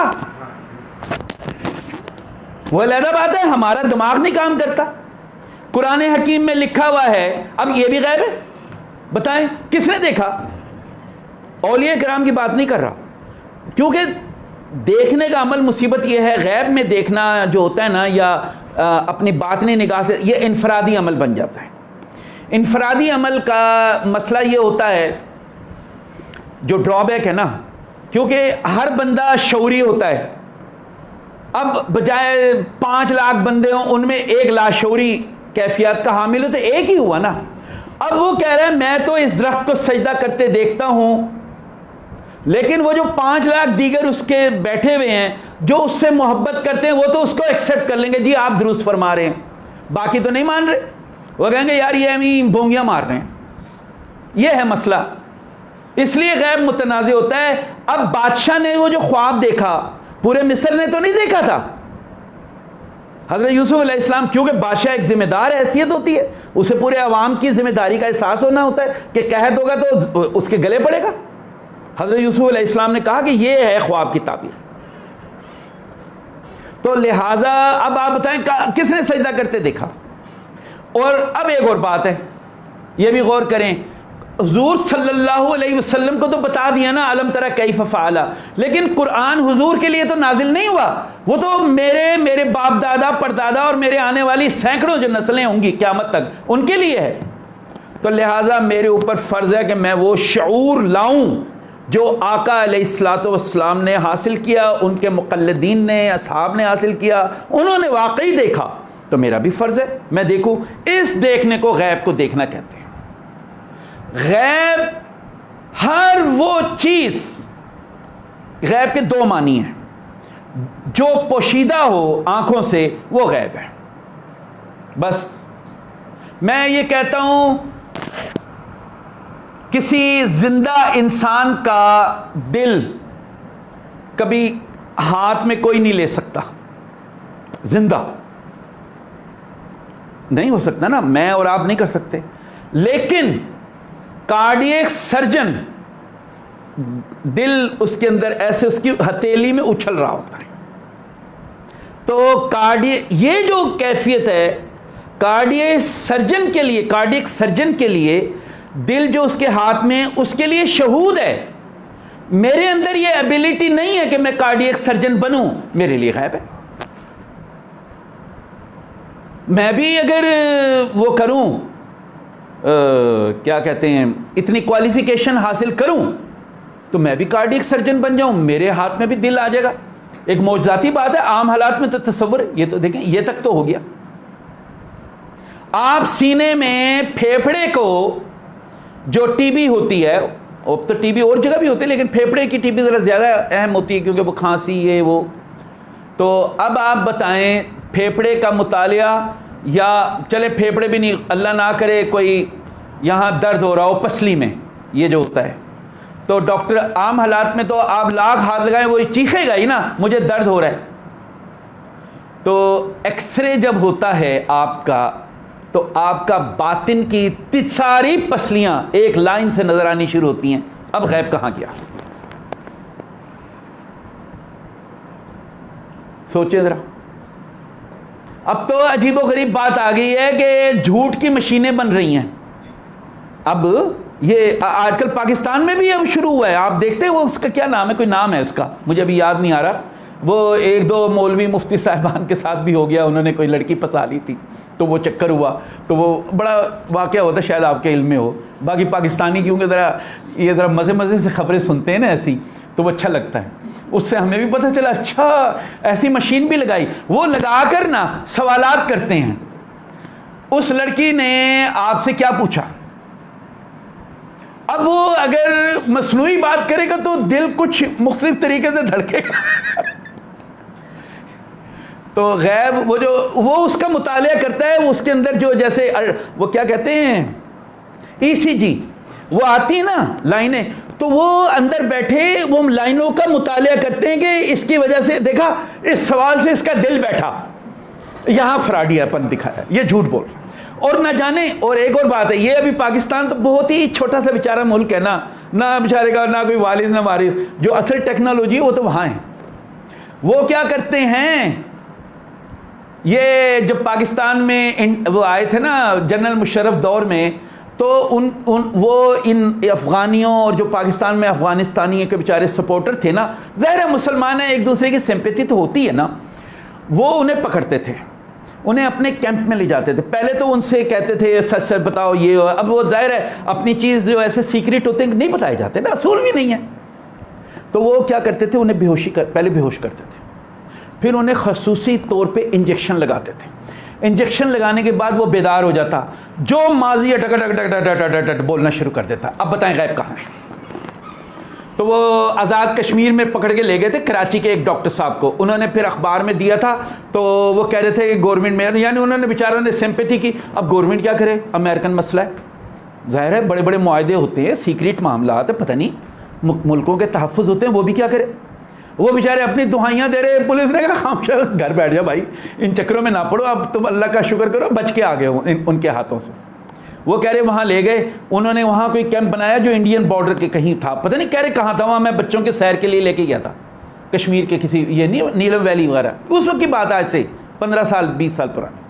وہ علیحدہ بات ہے، ہمارا دماغ نہیں کام کرتا۔ قرآن حکیم میں لکھا ہوا ہے، اب یہ بھی غیب ہے، بتائیں کس نے دیکھا؟ اولیاء کرام کی بات نہیں کر رہا، کیونکہ دیکھنے کا عمل مصیبت یہ ہے، غیب میں دیکھنا جو ہوتا ہے نا، یا اپنی باطنی نگاہ سے، یہ انفرادی عمل بن جاتا ہے۔ انفرادی عمل کا مسئلہ یہ ہوتا ہے، جو ڈرا بیک ہے نا، کیونکہ ہر بندہ شعوری ہوتا ہے۔ اب بجائے 5 لاکھ بندے ہوں، ان میں 1 لاشعوری کیفیات کا حامل ہو، تو ایک ہی ہوا نا۔ اب وہ کہہ رہا ہے میں تو اس درخت کو سجدہ کرتے دیکھتا ہوں، لیکن وہ جو 5 لاکھ دیگر اس کے بیٹھے ہوئے ہیں جو اس سے محبت کرتے ہیں، وہ تو اس کو ایکسیپٹ کر لیں گے، جی آپ درست فرما رہے ہیں، باقی تو نہیں مان رہے، وہ کہیں گے یار یہ ہمیں بونگیاں مار رہے ہیں۔ یہ ہے مسئلہ، اس لیے غیب متنازع ہوتا ہے۔ اب بادشاہ نے وہ جو خواب دیکھا، پورے مصر نے تو نہیں دیکھا تھا۔ حضرت یوسف علیہ السلام، کیونکہ بادشاہ ایک ذمہ دار حیثیت ہوتی ہے، اسے پورے عوام کی ذمہ داری کا احساس ہونا ہوتا ہے کہ قحط ہوگا تو اس کے گلے پڑے گا۔ حضرت یوسف علیہ السلام نے کہا کہ یہ ہے خواب کی تعبیر۔ تو لہٰذا اب آپ بتائیں کس نے سجدہ کرتے دیکھا؟ اور اب ایک اور بات ہے، یہ بھی غور کریں، حضور صلی اللہ علیہ وسلم کو تو بتا دیا نا الم تری کیف فعل، لیکن قرآن حضور کے لیے تو نازل نہیں ہوا، وہ تو میرے باپ دادا پردادا اور میرے آنے والی سینکڑوں جو نسلیں ہوں گی قیامت تک، ان کے لیے ہے۔ تو لہٰذا میرے اوپر فرض ہے کہ میں وہ شعور لاؤں جو آقا علیہ الصلوۃ والسلام نے حاصل کیا، ان کے مقلدین نے، اصحاب نے حاصل کیا، انہوں نے واقعی دیکھا، تو میرا بھی فرض ہے میں دیکھوں۔ اس دیکھنے کو غیب کو دیکھنا کہتے ہیں۔ غیب ہر وہ چیز، غیب کے 2 معنی ہیں، جو پوشیدہ ہو آنکھوں سے وہ غیب ہے۔ بس میں یہ کہتا ہوں، کسی زندہ انسان کا دل کبھی ہاتھ میں کوئی نہیں لے سکتا، زندہ نہیں ہو سکتا نا، میں اور آپ نہیں کر سکتے، لیکن کارڈیک سرجن دل اس کے اندر ایسے اس کی ہتھیلی میں اچھل رہا ہوتا ہے، تو یہ جو کیفیت ہے کارڈیک سرجن کے لیے دل جو اس کے ہاتھ میں، اس کے لیے شہود ہے۔ میرے اندر یہ ایبیلٹی نہیں ہے کہ میں کارڈیک سرجن بنوں، میرے لیے غیب ہے۔ میں بھی اگر وہ کروں، کیا کہتے ہیں، اتنی کوالیفیکیشن حاصل کروں، تو میں بھی کارڈیک سرجن بن جاؤں، میرے ہاتھ میں بھی دل آ جائے گا۔ ایک معجزاتی بات ہے، عام حالات میں تو تصور، یہ تو دیکھیں یہ تک تو ہو گیا۔ آپ سینے میں پھیپھڑے کو، جو ٹی بی ہوتی ہے، اب تو ٹی بی اور جگہ بھی ہوتی ہے، لیکن پھیپھڑے کی ٹی بی ذرا زیادہ اہم ہوتی ہے کیونکہ وہ کھانسی ہے وہ، تو اب آپ بتائیں پھیپھڑے کا مطالعہ، یا چلے پھیپھڑے بھی نہیں، اللہ نہ کرے کوئی یہاں درد ہو رہا ہو پسلی میں، یہ جو ہوتا ہے، تو ڈاکٹر عام حالات میں تو آپ لاکھ ہاتھ لگائیں وہ چیخے گا ہی نا مجھے درد ہو رہا ہے۔ تو ایکس رے جب ہوتا ہے آپ کا، تو آپ کا باطن کی ساری پسلیاں ایک لائن سے نظر آنی شروع ہوتی ہیں۔ اب غیب کہاں گیا؟ سوچیں ذرا۔ اب تو عجیب و غریب بات آ گئی ہے کہ جھوٹ کی مشینیں بن رہی ہیں۔ اب یہ آج کل پاکستان میں بھی اب شروع ہوا ہے. آپ دیکھتے ہیں وہ اس کا کیا نام ہے, کوئی نام ہے اس کا مجھے ابھی یاد نہیں آ رہا. وہ ایک دو مولوی مفتی صاحبان کے ساتھ بھی ہو گیا, انہوں نے کوئی لڑکی پسا لی تھی تو وہ چکر ہوا, تو وہ بڑا واقعہ ہوتا ہے, شاید آپ کے علم میں ہو. باقی پاکستانی کیونکہ ذرا مزے سے خبریں سنتے ہیں نا ایسی, تو وہ اچھا لگتا ہے. اس سے ہمیں بھی پتہ چلا اچھا ایسی مشین بھی لگائی. وہ لگا کر نا سوالات کرتے ہیں. اس لڑکی نے آپ سے کیا پوچھا, اب وہ اگر مصنوعی بات کرے گا تو دل کچھ مختلف طریقے سے دھڑکے گا. تو غیب وہ اس کا مطالعہ کرتا ہے, اس کے اندر جو جیسے وہ کیا کہتے ہیں ECG وہ آتی ہے نا لائنیں, تو وہ اندر بیٹھے وہ لائنوں کا مطالعہ کرتے ہیں کہ اس کی وجہ سے دیکھا اس سوال سے اس کا دل بیٹھا, یہاں فراڈیا پن دکھایا, یہ جھوٹ بول رہا. اور نہ جانے, اور ایک اور بات ہے, یہ ابھی پاکستان تو بہت ہی چھوٹا سا بیچارہ ملک ہے نا, نہ بیچارے کا نہ کوئی وارث نہ وارث, جو اصل ٹیکنالوجی وہ تو وہاں ہے. وہ کیا کرتے ہیں, یہ جب پاکستان میں وہ آئے تھے نا جنرل مشرف دور میں, تو وہ ان افغانیوں اور جو پاکستان میں افغانستانی کے بیچارے سپورٹر تھے نا, ظاہر ہے مسلمان ہیں, ایک دوسرے کی سمپیتھی تو ہوتی ہے نا, وہ انہیں پکڑتے تھے, انہیں اپنے کیمپ میں لے جاتے تھے. پہلے تو ان سے کہتے تھے سچ سچ بتاؤ یہ, اب وہ ظاہر ہے اپنی چیز جو ایسے سیکریٹ ہوتے ہیں نہیں بتائے جاتے نا, اصول بھی نہیں ہے. تو وہ کیا کرتے تھے, انہیں پہلے بیہوش کرتے تھے, پھر انہیں خصوصی طور پہ انجیکشن لگاتے تھے. انجیکشن لگانے کے بعد وہ بیدار ہو جاتا, جو ماضی ہے ٹک ٹک ٹک ٹک بولنا شروع کر دیتا. اب بتائیں غیب کہاں ہے. تو وہ آزاد کشمیر میں پکڑ کے لے گئے تھے کراچی کے ایک ڈاکٹر صاحب کو, انہوں نے پھر اخبار میں دیا تھا, تو وہ کہہ رہے تھے کہ گورنمنٹ میں, یعنی انہوں نے بیچاروں نے سمپیتھی کی. اب گورنمنٹ کیا کرے, امریکن مسئلہ ہے, ظاہر ہے بڑے بڑے معاہدے ہوتے ہیں, سیکریٹ معاملات ہیں, پتہ نہیں ملکوں کے تحفظ ہوتے ہیں, وہ بھی کیا کرے. وہ بیچارے اپنی دہائیاں دے رہے, پولیس نے کہا خاموش گھر بیٹھ جاؤ بھائی, ان چکروں میں نہ پڑو, اب تم اللہ کا شکر کرو بچ کے آ گئے ہو ان کے ہاتھوں سے. وہ کہہ رہے وہاں لے گئے, انہوں نے وہاں کوئی کیمپ بنایا جو انڈین بارڈر کے کہیں تھا, پتہ نہیں کہہ رہے کہاں تھا, وہاں میں بچوں کے سیر کے لیے لے کے گیا تھا کشمیر کے کسی, یہ نہیں نیلم ویلی وغیرہ, اس وقت کی بات آج سے 15 سال 20 سال پرانی.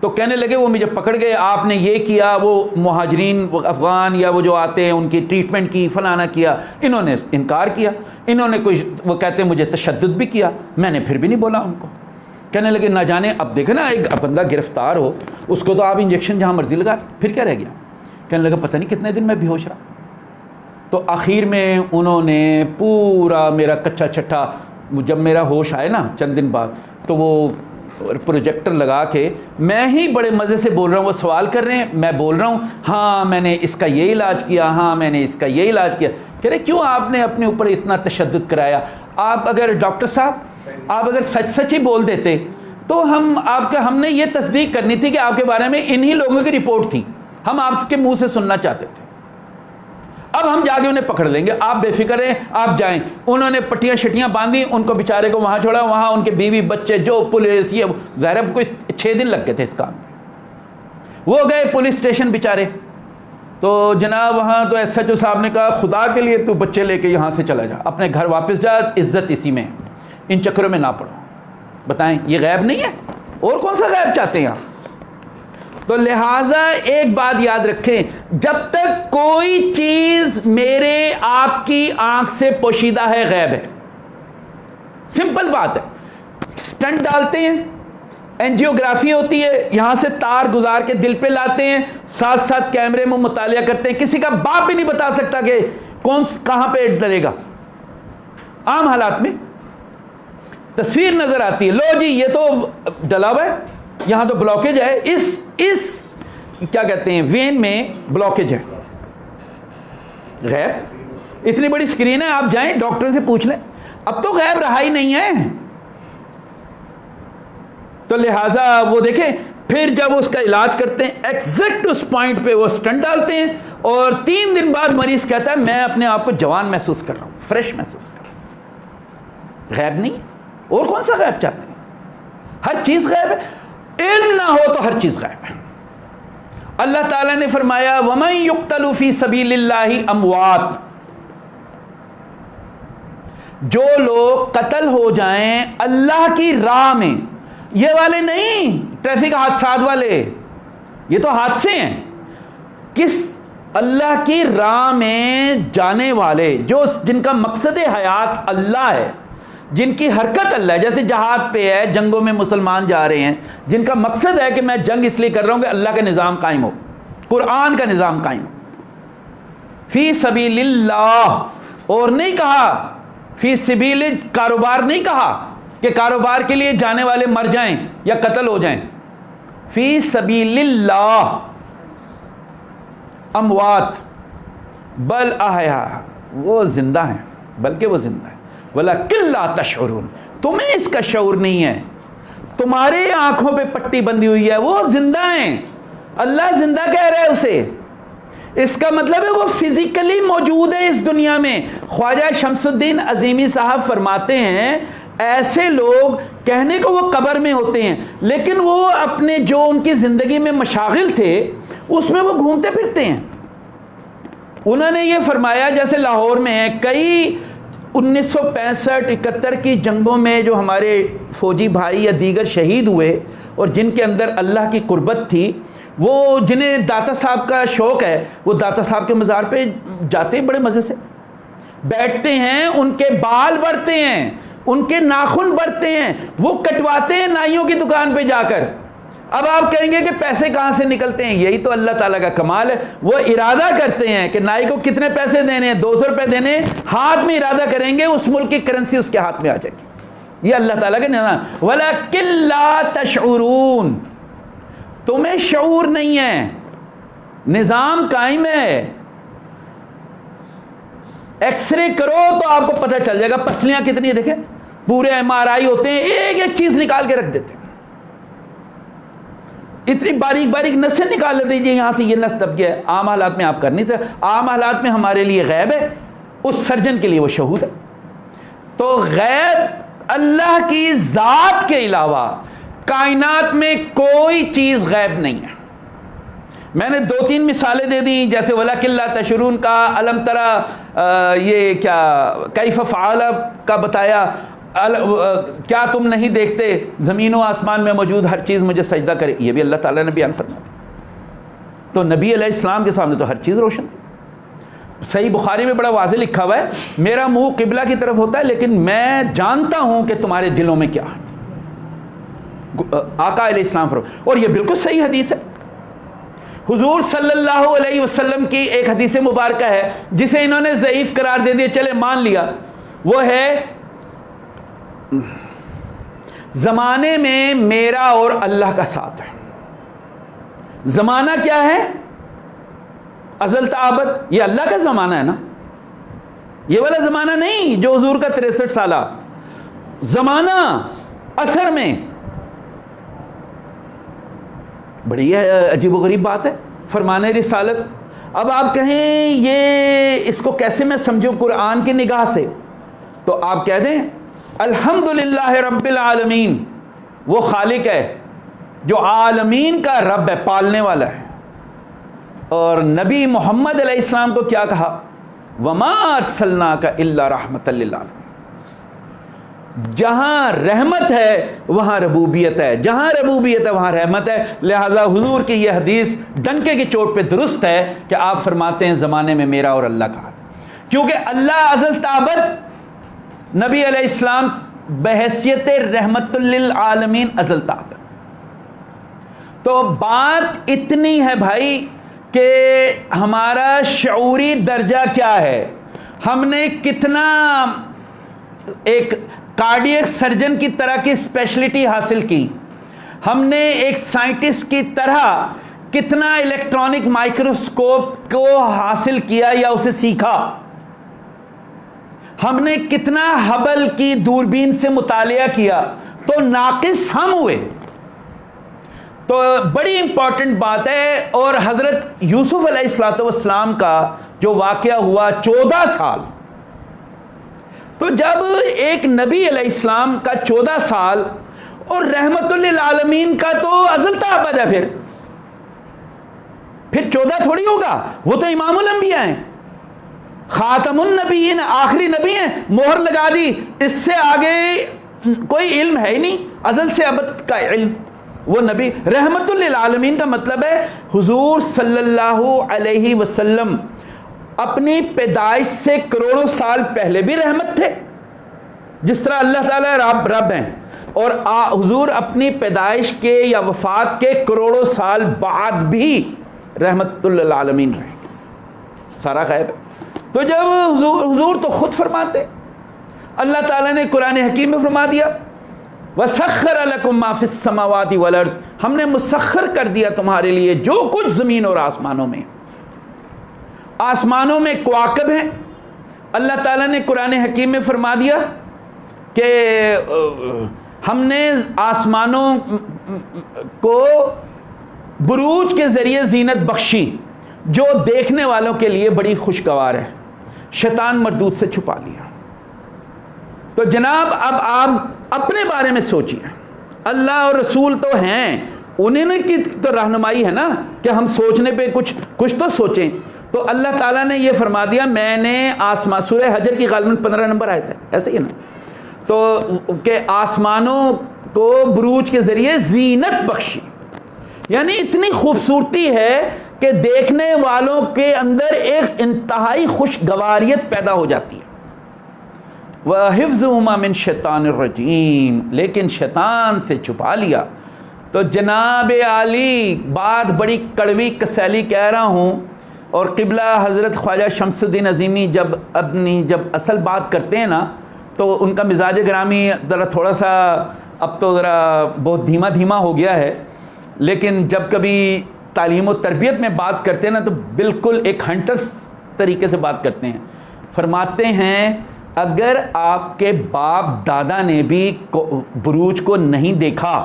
تو کہنے لگے وہ مجھے پکڑ گئے, آپ نے یہ کیا, وہ مہاجرین افغان یا وہ جو آتے ہیں ان کی ٹریٹمنٹ کی, فلانا کیا. انہوں نے انکار کیا, انہوں نے کوئی وہ کہتے ہیں مجھے تشدد بھی کیا, میں نے پھر بھی نہیں بولا ان کو. کہنے لگے نہ جانے, اب دیکھیں نا ایک بندہ گرفتار ہو اس کو تو آپ انجیکشن جہاں مرضی لگا, پھر کیا رہ گیا. کہنے لگا پتہ نہیں کتنے دن میں بے ہوش رہا. تو آخر میں انہوں نے پورا میرا کچا چھٹا, جب میرا ہوش آئے نا چند دن بعد, تو وہ پروجیکٹر لگا کے میں ہی بڑے مزے سے بول رہا ہوں, وہ سوال کر رہے ہیں, میں بول رہا ہوں ہاں میں نے اس کا یہ علاج کیا, ہاں میں نے اس کا یہ علاج کیا. کہہ رہے کیوں آپ نے اپنے اوپر اتنا تشدد کرایا, آپ اگر ڈاکٹر صاحب آپ اگر سچ ہی بول دیتے تو ہم نے یہ تصدیق کرنی تھی کہ آپ کے بارے میں انہی لوگوں کی رپورٹ تھی, ہم آپ کے منہ سے سننا چاہتے تھے. اب ہم جا کے انہیں پکڑ لیں گے, آپ بے فکر ہیں, آپ جائیں. انہوں نے پٹیاں شٹیاں باندھی, ان کو بیچارے کو وہاں چھوڑا, وہاں ان کے بیوی بچے جو پولیس, یہ ظاہر کوئی 6 دن لگ گئے تھے اس کام میں. وہ گئے پولیس اسٹیشن بیچارے, تو جناب وہاں تو ایس ایچ او صاحب نے کہا خدا کے لیے تو بچے لے کے یہاں سے چلا جا, اپنے گھر واپس جا, عزت اسی میں, ان چکروں میں نہ پڑو. بتائیں یہ غیب نہیں ہے, اور کون سا غیب چاہتے ہیں آپ. تو لہٰذا ایک بات یاد رکھیں, جب تک کوئی چیز میرے آپ کی آنکھ سے پوشیدہ ہے غیب ہے. سمپل بات ہے. سٹنٹ ڈالتے ہیں, اینجیوگرافی ہوتی ہے, یہاں سے تار گزار کے دل پہ لاتے ہیں, ساتھ ساتھ کیمرے میں مطالعہ کرتے ہیں, کسی کا باپ بھی نہیں بتا سکتا کہ کون کہاں پہ ڈلے گا. عام حالات میں تصویر نظر آتی ہے, لو جی یہ تو ڈلا ہوا ہے, یہاں تو بلاکیج ہے, اس کیا کہتے ہیں وین میں بلاکیج ہے. غیب اتنی بڑی اسکرین ہے, آپ جائیں ڈاکٹر سے پوچھ لیں, اب تو غیب رہا ہی نہیں ہے. تو لہٰذا وہ دیکھیں, پھر جب اس کا علاج کرتے ہیں ایگزیکٹ اس پوائنٹ پہ وہ اسٹنٹ ڈالتے ہیں, اور 3 دن بعد مریض کہتا ہے میں اپنے آپ کو جوان محسوس کر رہا ہوں, فریش محسوس کر رہا ہوں. غیب نہیں, اور کون سا غیب چاہتے ہیں. ہر چیز غیب ہے, علم نہ ہو تو ہر چیز غیب ہے. اللہ تعالیٰ نے فرمایا وَمَن يُقْتَلُ فِي سَبِيلِ اللَّهِ أَمْوَاتٌ, جو لوگ قتل ہو جائیں اللہ کی راہ میں, یہ والے نہیں ٹریفک حادثات والے, یہ تو حادثے ہیں. کس اللہ کی راہ میں جانے والے جن کا مقصد حیات اللہ ہے، جن کی حرکت اللہ ہے، جیسے جہاد پہ ہے، جنگوں میں مسلمان جا رہے ہیں، جن کا مقصد ہے کہ میں جنگ اس لیے کر رہا ہوں کہ اللہ کا نظام قائم ہو، قرآن کا نظام قائم ہو، فی سبیل اللہ. اور نہیں کہا فی سبیل کاروبار، نہیں کہا کہ کاروبار کے لیے جانے والے مر جائیں یا قتل ہو جائیں. فی سبیل اللہ اموات بل احیا، وہ زندہ ہیں، بلکہ وہ زندہ ہیں. وَلَكِنْ لَا تَشْعُرُونَ، تمہیں اس کا شعور نہیں ہے، تمہارے آنکھوں پہ پٹی بندھی ہوئی ہے، وہ زندہ ہیں. اللہ زندہ کہہ رہا ہے اسے، اس کا مطلب ہے وہ فزیکلی موجود ہے اس دنیا میں. خواجہ شمس الدین عظیمی صاحب فرماتے ہیں ایسے لوگ کہنے کو وہ قبر میں ہوتے ہیں، لیکن وہ اپنے جو ان کی زندگی میں مشاغل تھے اس میں وہ گھومتے پھرتے ہیں. انہوں نے یہ فرمایا جیسے لاہور میں ہے، کئی 1965-71 کی جنگوں میں جو ہمارے فوجی بھائی یا دیگر شہید ہوئے اور جن کے اندر اللہ کی قربت تھی، وہ جنہیں داتا صاحب کا شوق ہے وہ داتا صاحب کے مزار پہ جاتے ہیں، بڑے مزے سے بیٹھتے ہیں، ان کے بال بڑھتے ہیں، ان کے ناخن بڑھتے ہیں، وہ کٹواتے ہیں نائیوں کی دکان پہ جا کر. اب آپ کہیں گے کہ پیسے کہاں سے نکلتے ہیں؟ یہی تو اللہ تعالیٰ کا کمال ہے. وہ ارادہ کرتے ہیں کہ نائی کو کتنے پیسے دینے ہیں، 200 روپے دینے ہیں، ہاتھ میں ارادہ کریں گے، اس ملک کی کرنسی اس کے ہاتھ میں آ جائے گی. یہ اللہ تعالیٰ کا نظام. وَلَكِنْ لَا تَشْعُرُونَ، تمہیں شعور نہیں ہے، نظام قائم ہے. ایکس رے کرو تو آپ کو پتہ چل جائے گا پسلیاں کتنی ہیں. دیکھیں پورے MRI ہوتے ہیں، ایک ایک چیز نکال کے رکھ دیتے ہیں، اتنی باریک باریک نسیں نکال لیتے ہیں، یہاں سے یہ نس دب گیا ہے. عام حالات میں آپ کر نہیں سکتے، عام حالات میں ہمارے لیے غیب ہے، اس سرجن کے لیے وہ شہود ہے. تو غیب اللہ کی ذات کے علاوہ کائنات میں کوئی چیز غیب نہیں ہے. میں نے 2-3 مثالیں دے دیں، جیسے وَلَكِنْ لَا تَشْعُرُونَ کا، علم ترى یہ کیا کیف فعل کا بتایا، کیا تم نہیں دیکھتے زمین و آسمان میں موجود ہر چیز مجھے سجدہ کرے، یہ بھی اللہ تعالیٰ نے بیان فرمایا. تو نبی علیہ السلام کے سامنے تو ہر چیز روشن تھی. صحیح بخاری میں بڑا واضح لکھا ہوا ہے، میرا منہ قبلہ کی طرف ہوتا ہے لیکن میں جانتا ہوں کہ تمہارے دلوں میں کیا ہے. آقا علیہ السلام فرمایا، اور یہ بالکل صحیح حدیث ہے. حضور صلی اللہ علیہ وسلم کی ایک حدیث مبارکہ ہے جسے انہوں نے ضعیف قرار دے دیا، چلے مان لیا. وہ ہے زمانے میں میرا اور اللہ کا ساتھ ہے. زمانہ کیا ہے؟ ازل تا ابد، یہ اللہ کا زمانہ ہے نا، یہ والا زمانہ نہیں جو حضور کا 63 سالہ زمانہ. اثر میں بڑی عجیب و غریب بات ہے فرمان رسالت. اب آپ کہیں یہ اس کو کیسے میں سمجھوں قرآن کی نگاہ سے، تو آپ کہہ دیں الحمدللہ رب العالمین، وہ خالق ہے جو عالمین کا رب ہے، پالنے والا ہے. اور نبی محمد علیہ السلام کو کیا کہا؟ وما ارسلناک الا رحمۃ للعالمین. جہاں رحمت ہے وہاں ربوبیت ہے، جہاں ربوبیت ہے وہاں رحمت ہے. لہذا حضور کی یہ حدیث ڈنکے کی چوٹ پہ درست ہے کہ آپ فرماتے ہیں زمانے میں میرا اور اللہ کا، کیونکہ اللہ ازل تا ابد، نبی علیہ السلام بحیثیت رحمت للعالمین ازل تا ابد. تو بات اتنی ہے بھائی کہ ہمارا شعوری درجہ کیا ہے، ہم نے کتنا ایک کارڈیک سرجن کی طرح کی اسپیشلٹی حاصل کی، ہم نے ایک سائنٹسٹ کی طرح کتنا الیکٹرانک مائکروسکوپ کو حاصل کیا یا اسے سیکھا، ہم نے کتنا ہبل کی دوربین سے مطالعہ کیا، تو ناقص ہم ہوئے. تو بڑی امپورٹنٹ بات ہے. اور حضرت یوسف علیہ السلام کا جو واقعہ ہوا 14 سال، تو جب ایک نبی علیہ السلام کا 14 سال اور رحمت للعالمین کا تو ازل تا ابد ہے، پھر 14 تھوڑی ہوگا، وہ تو امام الانبیاء ہیں، خاتم النبیین، آخری نبی ہیں، مہر لگا دی. اس سے آگے کوئی علم ہے ہی نہیں، ازل سے ابد کا علم. وہ نبی رحمت للعالمین کا مطلب ہے حضور صلی اللہ علیہ وسلم اپنی پیدائش سے کروڑوں سال پہلے بھی رحمت تھے، جس طرح اللہ تعالیٰ رب ہیں، اور حضور اپنی پیدائش کے یا وفات کے کروڑوں سال بعد بھی رحمت للعالمین رہیں گے، سارا غیب ہے۔ تو جب حضور تو خود فرماتے، اللہ تعالیٰ نے قرآن حکیم میں فرما دیا وَسَخَّرَ لَكُم مَّا فِي السَّمَاوَاتِ وَالْأَرْضِ، ہم نے مسخر کر دیا تمہارے لیے جو کچھ زمین اور آسمانوں میں۔ آسمانوں میں کواکب ہیں، اللہ تعالیٰ نے قرآن حکیم میں فرما دیا کہ ہم نے آسمانوں کو بروج کے ذریعے زینت بخشی جو دیکھنے والوں کے لیے بڑی خوشگوار ہے، شیطان مردود سے چھپا لیا۔ تو جناب اب آپ اپنے بارے میں سوچئے، اللہ اور رسول تو ہیں، انہیں کی تو رہنمائی ہے نا کہ ہم سوچنے پہ کچھ تو سوچیں۔ تو اللہ تعالیٰ نے یہ فرما دیا میں نے آسمان، سورہ حجر کی غالباً 15 نمبر آیت ہے، ایسے ہی ہے نا، تو کہ آسمانوں کو بروج کے ذریعے زینت بخشی، یعنی اتنی خوبصورتی ہے کہ دیکھنے والوں کے اندر ایک انتہائی خوشگواریت پیدا ہو جاتی ہے۔ وَحِفْظُهُمَا مِنْ شَيْطَانِ الرَّجِيمِ، لیکن شیطان سے چھپا لیا۔ تو جناب عالی بات بڑی کڑوی کسیلی کہہ رہا ہوں، اور قبلہ حضرت خواجہ شمس الدین عظیمی جب اصل بات کرتے ہیں نا تو ان کا مزاج گرامی ذرا تھوڑا سا اب تو ذرا بہت دھیما ہو گیا ہے، لیکن جب کبھی تعلیم و تربیت میں بات کرتے ہیں نا تو بالکل ایک ہنٹرس طریقے سے بات کرتے ہیں۔ فرماتے ہیں اگر آپ کے باپ دادا نے بھی بروج کو نہیں دیکھا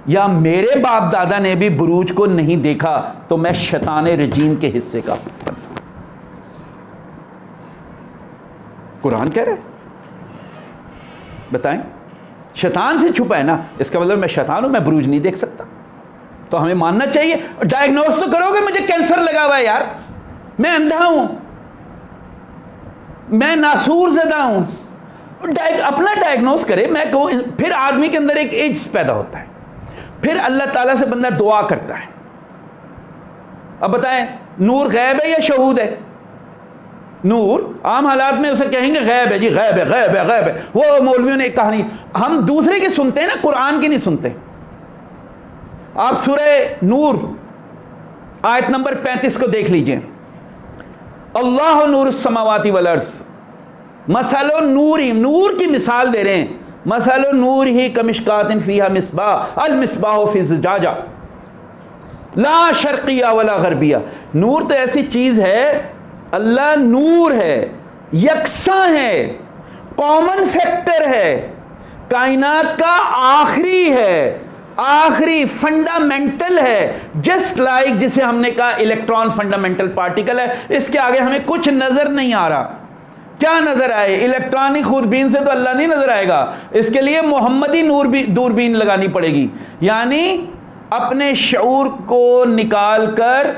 یا میرے باپ دادا نے بھی بروج کو نہیں دیکھا تو میں شیطان رجیم کے حصے کا بنتا۔ قرآن کہہ رہا ہے، بتائیں، شیطان سے چھپا ہے نا، اس کا مطلب میں شیطان ہوں، میں بروج نہیں دیکھ سکتا۔ تو ہمیں ماننا چاہیے، ڈائگنوز تو کرو گے مجھے کینسر لگا ہوا ہے یار، میں اندھا ہوں، میں ناسور زدہ ہوں، اپنا ڈائگنوز کرے۔ میں کہوں پھر آدمی کے اندر ایک ایجز پیدا ہوتا ہے، پھر اللہ تعالیٰ سے بندہ دعا کرتا ہے۔ اب بتائیں نور غیب ہے یا شہود ہے؟ نور عام حالات میں اسے کہیں گے غیب ہے، جی غیب ہے، غیب ہے، غیب ہے، وہ مولویوں نے ایک کہانی، ہم دوسرے کی سنتے ہیں نا، قرآن کی نہیں سنتے۔ آپ سورہ نور آیت نمبر 35 کو دیکھ لیجئے، اللہ نور السماوات والارض، مثل نور، نور کی مثال دے رہے ہیں، مثل نور ہی کمشکات فیہا مصباح، المصباح فی زجاجہ لا شرقیہ ولا غربیہ۔ نور تو ایسی چیز ہے، اللہ نور ہے، یکساں ہے، کامن فیکٹر ہے، کائنات کا آخری ہے، آخری فنڈامنٹل ہے، جسٹ لائک جسے ہم نے کہا الیکٹران فنڈامنٹل پارٹیکل ہے، اس کے آگے ہمیں کچھ نظر نہیں آ رہا۔ کیا نظر آئے؟ الیکٹرانک خوربین سے تو اللہ نہیں نظر آئے گا، اس کے لیے محمدی دوربین لگانی پڑے گی، یعنی اپنے شعور کو نکال کر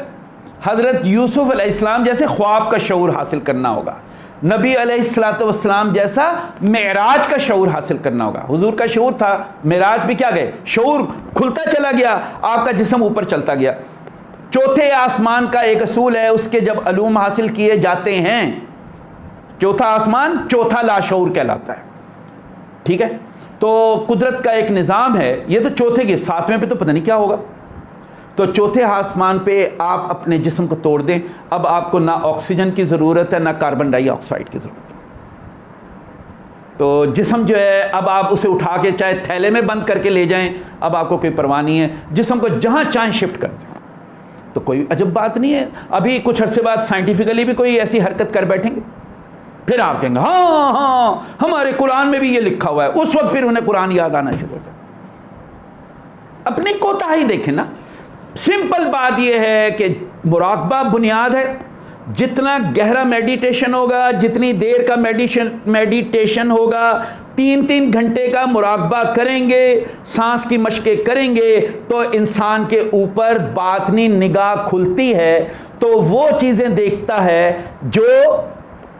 حضرت یوسف علیہ السلام جیسے خواب کا شعور حاصل کرنا ہوگا، نبی علیہ السلام جیسا معراج کا شعور حاصل کرنا ہوگا۔ حضور کا شعور تھا، معراج بھی کیا گئے، شعور کھلتا چلا گیا، آپ کا جسم اوپر چلتا گیا۔ چوتھے آسمان کا ایک اصول ہے، اس کے جب علوم حاصل کیے جاتے ہیں، چوتھا آسمان چوتھا لاشعور کہلاتا ہے، ٹھیک ہے؟ تو قدرت کا ایک نظام ہے، یہ تو چوتھے کے، ساتویں پہ تو پتہ نہیں کیا ہوگا۔ تو چوتھے آسمان پہ آپ اپنے جسم کو توڑ دیں، اب آپ کو نہ آکسیجن کی ضرورت ہے نہ کاربن ڈائی آکسائڈ کی ضرورت ہے۔ تو جسم جو ہے اب آپ اسے اٹھا کے چاہے تھیلے میں بند کر کے لے جائیں، اب آپ کو کوئی پرواہ نہیں ہے، جسم کو جہاں چاہیں شفٹ کر دیں، تو کوئی عجب بات نہیں ہے۔ ابھی کچھ عرصے بعد سائنٹیفکلی بھی کوئی ایسی حرکت کر بیٹھیں گے، پھر آپ کہیں گے ہاں ہمارے قرآن میں بھی یہ لکھا ہوا ہے، اس وقت پھر انہیں قرآن یاد آنا شروع ہوتا ہے۔ اپنی کوتاہی دیکھیں نا، سمپل بات یہ ہے کہ مراقبہ بنیاد ہے، جتنا گہرا میڈیٹیشن ہوگا، جتنی دیر کا میڈیٹیشن ہوگا، 3 گھنٹے کا مراقبہ کریں گے، سانس کی مشقیں کریں گے، تو انسان کے اوپر باطنی نگاہ کھلتی ہے، تو وہ چیزیں دیکھتا ہے جو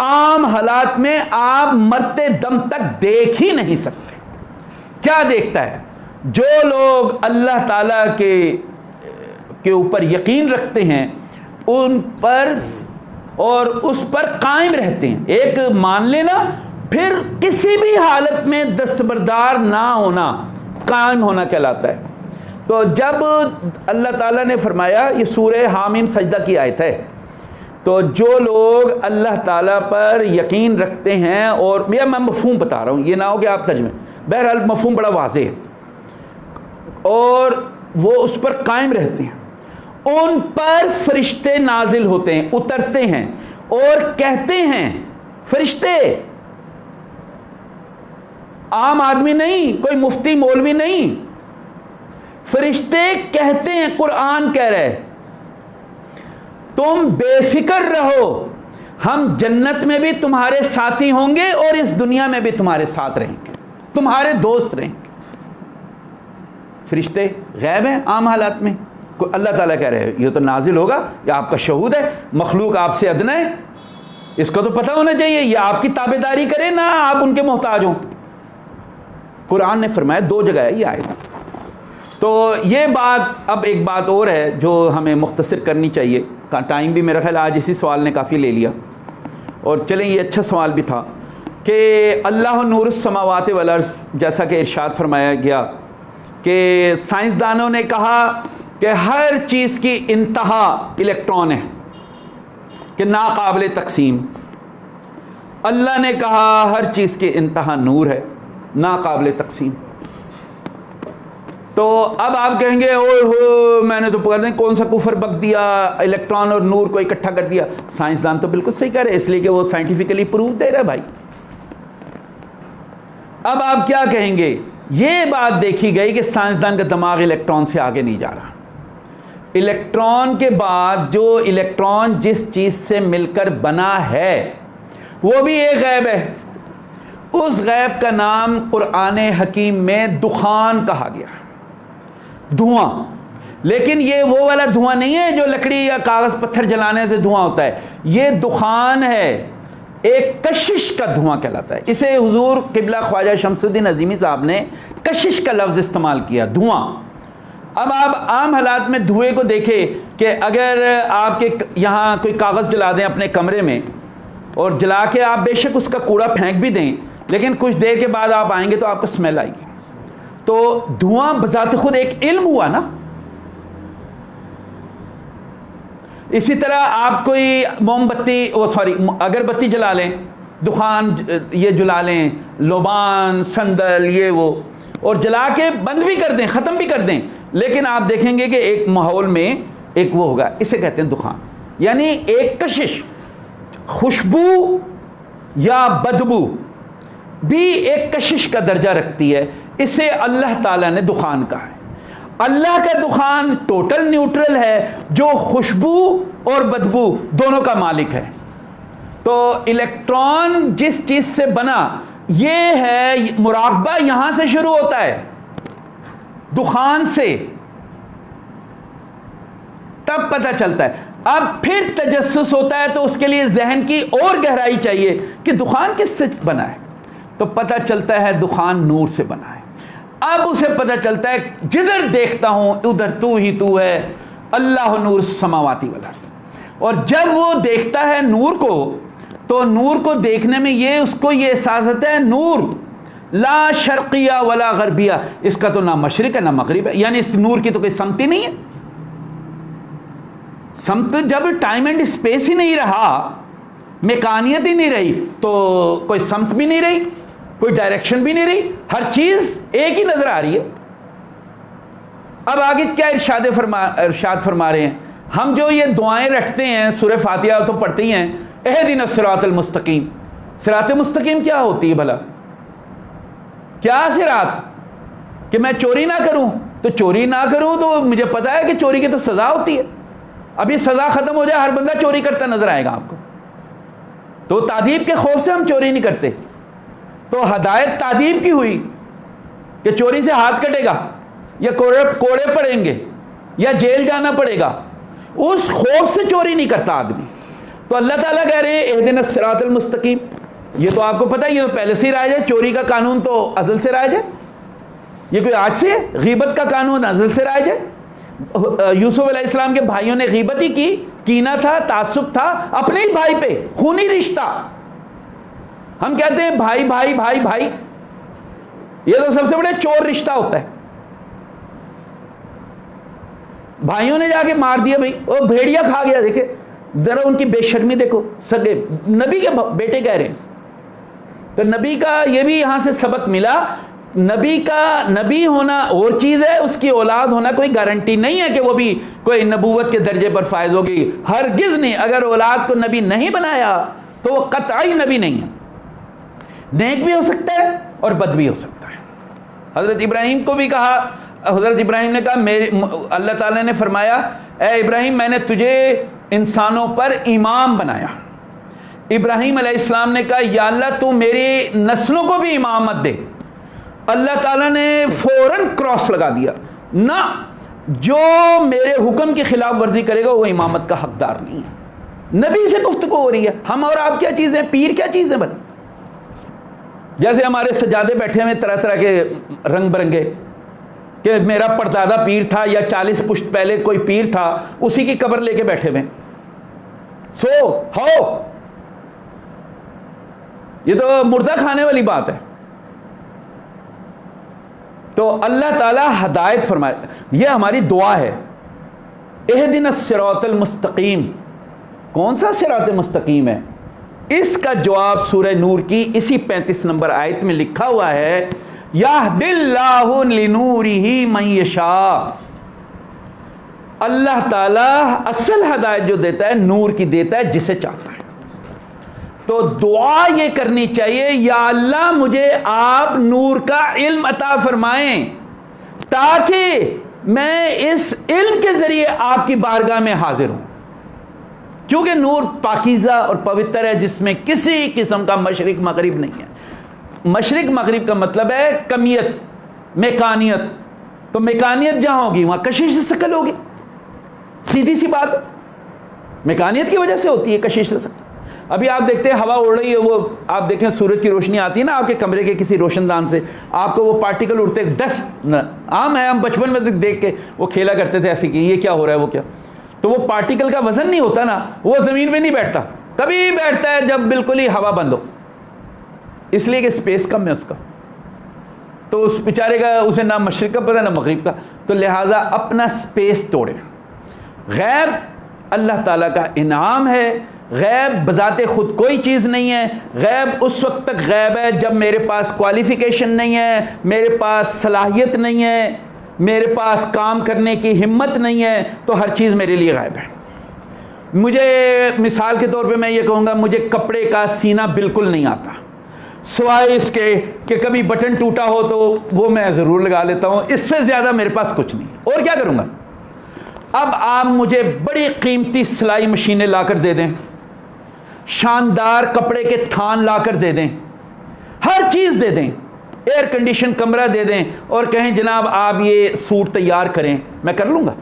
عام حالات میں آپ مرتے دم تک دیکھ ہی نہیں سکتے۔ کیا دیکھتا ہے؟ جو لوگ اللہ تعالیٰ کے اوپر یقین رکھتے ہیں ان پر اور اس پر قائم رہتے ہیں، ایک مان لینا پھر کسی بھی حالت میں دستبردار نہ ہونا، قائم ہونا کہلاتا ہے۔ تو جب اللہ تعالیٰ نے فرمایا، یہ سورہ حامیم سجدہ کی آیت ہے، تو جو لوگ اللہ تعالیٰ پر یقین رکھتے ہیں، اور میں مفہوم بتا رہا ہوں، یہ نہ ہو کہ آپ ترجمے، بہرحال مفہوم بڑا واضح ہے، اور وہ اس پر قائم رہتے ہیں، ان پر فرشتے نازل ہوتے ہیں، اترتے ہیں اور کہتے ہیں، فرشتے، عام آدمی نہیں، کوئی مفتی مولوی نہیں، فرشتے کہتے ہیں، قرآن کہہ رہے تم بے فکر رہو، ہم جنت میں بھی تمہارے ساتھی ہوں گے اور اس دنیا میں بھی تمہارے ساتھ رہیں گے، تمہارے دوست رہیں گے۔ فرشتے غیب ہیں عام حالات میں، اللہ تعالیٰ کہہ رہے ہیں یہ تو نازل ہوگا، یہ آپ کا شہود ہے، مخلوق آپ سے ادنا ہے، اس کو تو پتہ ہونا چاہیے، یہ آپ کی تابعداری کرے نہ آپ ان کے محتاج ہوں۔ قرآن نے فرمایا، 2 جگہ ہے یہ آیت۔ تو یہ بات، اب ایک بات اور ہے جو ہمیں مختصر کرنی چاہیے، ٹائم بھی میرا خیال آج اسی سوال نے کافی لے لیا، اور چلیں یہ اچھا سوال بھی تھا کہ اللہ نور السماوات والارض، جیسا کہ ارشاد فرمایا گیا کہ سائنسدانوں نے کہا کہ ہر چیز کی انتہا الیکٹران ہے، کہ ناقابل تقسیم۔ اللہ نے کہا ہر چیز کی انتہا نور ہے، ناقابل تقسیم۔ تو اب آپ کہیں گے اوہ ہو، میں نے تو پکڑ دیں کون سا کفر بک دیا، الیکٹران اور نور کو اکٹھا کر دیا۔ سائنسدان تو بالکل صحیح کہہ رہے، اس لیے کہ وہ سائنٹیفکلی پروف دے رہے بھائی۔ اب آپ کیا کہیں گے؟ یہ بات دیکھی گئی کہ سائنسدان کا دماغ الیکٹران سے آگے نہیں جا رہا۔ الیکٹران کے بعد جو الیکٹران جس چیز سے مل کر بنا ہے وہ بھی ایک غیب ہے، اس غیب کا نام قرآن حکیم میں دخان کہا گیا، دھواں۔ لیکن یہ وہ والا دھواں نہیں ہے جو لکڑی یا کاغذ پتھر جلانے سے دھواں ہوتا ہے، یہ دخان ہے، ایک کشش کا دھواں کہلاتا ہے۔ اسے حضور قبلہ خواجہ شمس الدین عظیمی صاحب نے کشش کا لفظ استعمال کیا، دھواں۔ اب آپ عام حالات میں دھوئے کو دیکھیں کہ اگر آپ کے یہاں کوئی کاغذ جلا دیں اپنے کمرے میں، اور جلا کے آپ بے شک اس کا کوڑا پھینک بھی دیں، لیکن کچھ دیر کے بعد آپ آئیں گے تو آپ کو اسمیل آئے گی۔ تو دھواں بذات خود ایک علم ہوا نا۔ اسی طرح آپ کوئی موم بتی اگربتی جلا لیں، دخان یہ جلا لیں، لوبان، سندل، یہ وہ، اور جلا کے بند بھی کر دیں، ختم بھی کر دیں، لیکن آپ دیکھیں گے کہ ایک ماحول میں ایک وہ ہوگا، اسے کہتے ہیں دخان، یعنی ایک کشش، خوشبو یا بدبو بھی ایک کشش کا درجہ رکھتی ہے، اسے اللہ تعالیٰ نے دخان کہا ہے۔ اللہ کا دخان ٹوٹل نیوٹرل ہے، جو خوشبو اور بدبو دونوں کا مالک ہے۔ تو الیکٹران جس چیز سے بنا، یہ ہے مراقبہ یہاں سے شروع ہوتا ہے، دخان سے، تب پتہ چلتا ہے۔ اب پھر تجسس ہوتا ہے تو اس کے لیے ذہن کی اور گہرائی چاہیے کہ دخان کس سے بنا ہے، تو پتہ چلتا ہے دخان نور سے بنا ہے۔ اب اسے پتہ چلتا ہے جدھر دیکھتا ہوں ادھر تو ہی تو ہے، اللہ نور السماواتی والارض۔ اور جب وہ دیکھتا ہے نور کو، تو نور کو دیکھنے میں اس کو یہ احساس ہوتا ہے نور لا شرقیہ ولا غربیہ، اس کا تو نہ مشرق ہے نہ مغرب ہے، یعنی اس نور کی تو کوئی سمت ہی نہیں ہے۔ سمت جب ٹائم اینڈ اسپیس ہی نہیں رہا، میکانیت ہی نہیں رہی، تو کوئی سمت بھی نہیں رہی، کوئی ڈائریکشن بھی نہیں رہی، ہر چیز ایک ہی نظر آ رہی ہے۔ اب آگے کیا ارشاد فرما رہے ہیں؟ ہم جو یہ دعائیں رکھتے ہیں، سورہ فاتحہ تو پڑھتے ہی ہیں، اہدنا الصراط المستقیم۔ صراط مستقیم کیا ہوتی ہے بھلا؟ کیا صراط؟ کہ میں چوری نہ کروں، تو چوری نہ کروں تو مجھے پتا ہے کہ چوری کی تو سزا ہوتی ہے، اب یہ سزا ختم ہو جائے، ہر بندہ چوری کرتا نظر آئے گا آپ کو، تو تعذیب کے خوف سے ہم چوری نہیں کرتے۔ تو ہدایت تعذیب کی ہوئی کہ چوری سے ہاتھ کٹے گا، یا کوڑے پڑیں گے، یا جیل جانا پڑے گا، اس خوف سے چوری نہیں کرتا آدمی۔ تو اللہ تعالیٰ کہہ رہے ہیں اہدنا الصراط المستقیم، یہ تو آپ کو پتہ ہے، یہ تو پہلے سے ہی رائج ہے، چوری کا قانون تو ازل سے رائج ہے۔ یہ کوئی آج سے غیبت کا قانون ازل سے رائج ہے؟ یوسف علیہ السلام کے بھائیوں نے غیبت ہی کی، کینہ تھا، تعصب تھا اپنے ہی بھائی پہ، خونی رشتہ. ہم کہتے ہیں بھائی بھائی بھائی بھائی، یہ تو سب سے بڑے چور رشتہ ہوتا ہے. بھائیوں نے جا کے مار دیا بھائی، وہ بھیڑیا کھا گیا. دیکھے ذرا ان کی بے شرمی دیکھو، سگے نبی کے بیٹے کہہ رہے ہیں. تو نبی کا یہ بھی یہاں سے سبق ملا، نبی کا نبی ہونا اور چیز ہے، اس کی اولاد ہونا کوئی گارنٹی نہیں ہے کہ وہ بھی کوئی نبوت کے درجے پر فائز ہوگی. ہرگز نہیں. اگر اولاد کو نبی نہیں بنایا تو وہ قطعی نبی نہیں ہے. نیک بھی ہو سکتا ہے اور بد بھی ہو سکتا ہے. حضرت ابراہیم کو بھی کہا، حضرت ابراہیم نے کہا اللہ تعالیٰ نے فرمایا اے ابراہیم میں نے تجھے انسانوں پر امام بنایا. ابراہیم علیہ السلام نے کہا یا اللہ تو میری نسلوں کو بھی امامت دے. اللہ تعالیٰ نے فوراً کراس لگا دیا، نہ جو میرے حکم کی خلاف ورزی کرے گا وہ امامت کا حقدار نہیں ہے. نبی سے گفتگو ہو رہی ہے. ہم اور آپ کیا چیز ہیں؟ پیر کیا چیز ہے؟ بس جیسے ہمارے سجادے بیٹھے ہوئے طرح طرح کے رنگ برنگے، کہ میرا پردادا پیر تھا یا 40 پشت پہلے کوئی پیر تھا، اسی کی قبر لے کے بیٹھے ہوئے. سو ہو، یہ تو مردہ کھانے والی بات ہے. تو اللہ تعالی ہدایت فرمائے. یہ ہماری دعا ہے، اہدنا الصراط المستقیم. کون سا صراط مستقیم ہے؟ اس کا جواب سورہ نور کی اسی 35 نمبر آیت میں لکھا ہوا ہے، یہد اللہ لنورہ من یشاء. اللہ تعالیٰ اصل ہدایت جو دیتا ہے نور کی دیتا ہے جسے چاہتا ہے. تو دعا یہ کرنی چاہیے، یا اللہ مجھے آپ نور کا علم عطا فرمائیں تاکہ میں اس علم کے ذریعے آپ کی بارگاہ میں حاضر ہوں. کیونکہ نور پاکیزہ اور پوتر ہے، جس میں کسی قسم کا مشرق مغرب نہیں ہے. مشرق مغرب کا مطلب ہے کمیت، میکانیت. تو میکانیت جہاں ہوگی وہاں کشش ثقل ہوگی، سیدھی سی بات. میکانیت کی وجہ سے ہوتی ہے کشش ثقل. ابھی آپ دیکھتے ہیں ہوا اڑ رہی ہے، وہ آپ دیکھیں سورج کی روشنی آتی ہے نا آپ کے کمرے کے کسی روشن دان سے، آپ کو وہ پارٹیکل اڑتے، ڈسٹ عام ہے. ہم بچپن میں دیکھ کے وہ کھیلا کرتے تھے ایسے کہ یہ کیا ہو رہا ہے وہ کیا. تو وہ پارٹیکل کا وزن نہیں ہوتا نا، وہ زمین پہ نہیں بیٹھتا، کبھی بیٹھتا ہے جب بالکل ہی ہوا بند ہو، اس لیے کہ اسپیس کم ہے اس کا. تو اس بیچارے کا اسے نہ مشرق کا پتہ نہ مغرب کا. تو لہٰذا اپنا اسپیس توڑے. غیب اللہ تعالیٰ کا انعام ہے. غیب بذات خود کوئی چیز نہیں ہے. غیب اس وقت تک غیب ہے جب میرے پاس کوالیفیکیشن نہیں ہے، میرے پاس صلاحیت نہیں ہے، میرے پاس کام کرنے کی ہمت نہیں ہے، تو ہر چیز میرے لیے غائب ہے. مجھے مثال کے طور پہ میں یہ کہوں گا، مجھے کپڑے کا سینہ بالکل نہیں آتا، سوائے اس کے کہ کبھی بٹن ٹوٹا ہو تو وہ میں ضرور لگا لیتا ہوں. اس سے زیادہ میرے پاس کچھ نہیں. اور کیا کروں گا؟ اب آپ مجھے بڑی قیمتی سلائی مشینیں لا کر دے دیں، شاندار کپڑے کے تھان لا کر دے دیں، ہر چیز دے دیں، ایئر کنڈیشن کمرہ دے دیں، اور کہیں جناب آپ یہ سوٹ تیار کریں، میں کر لوں گا.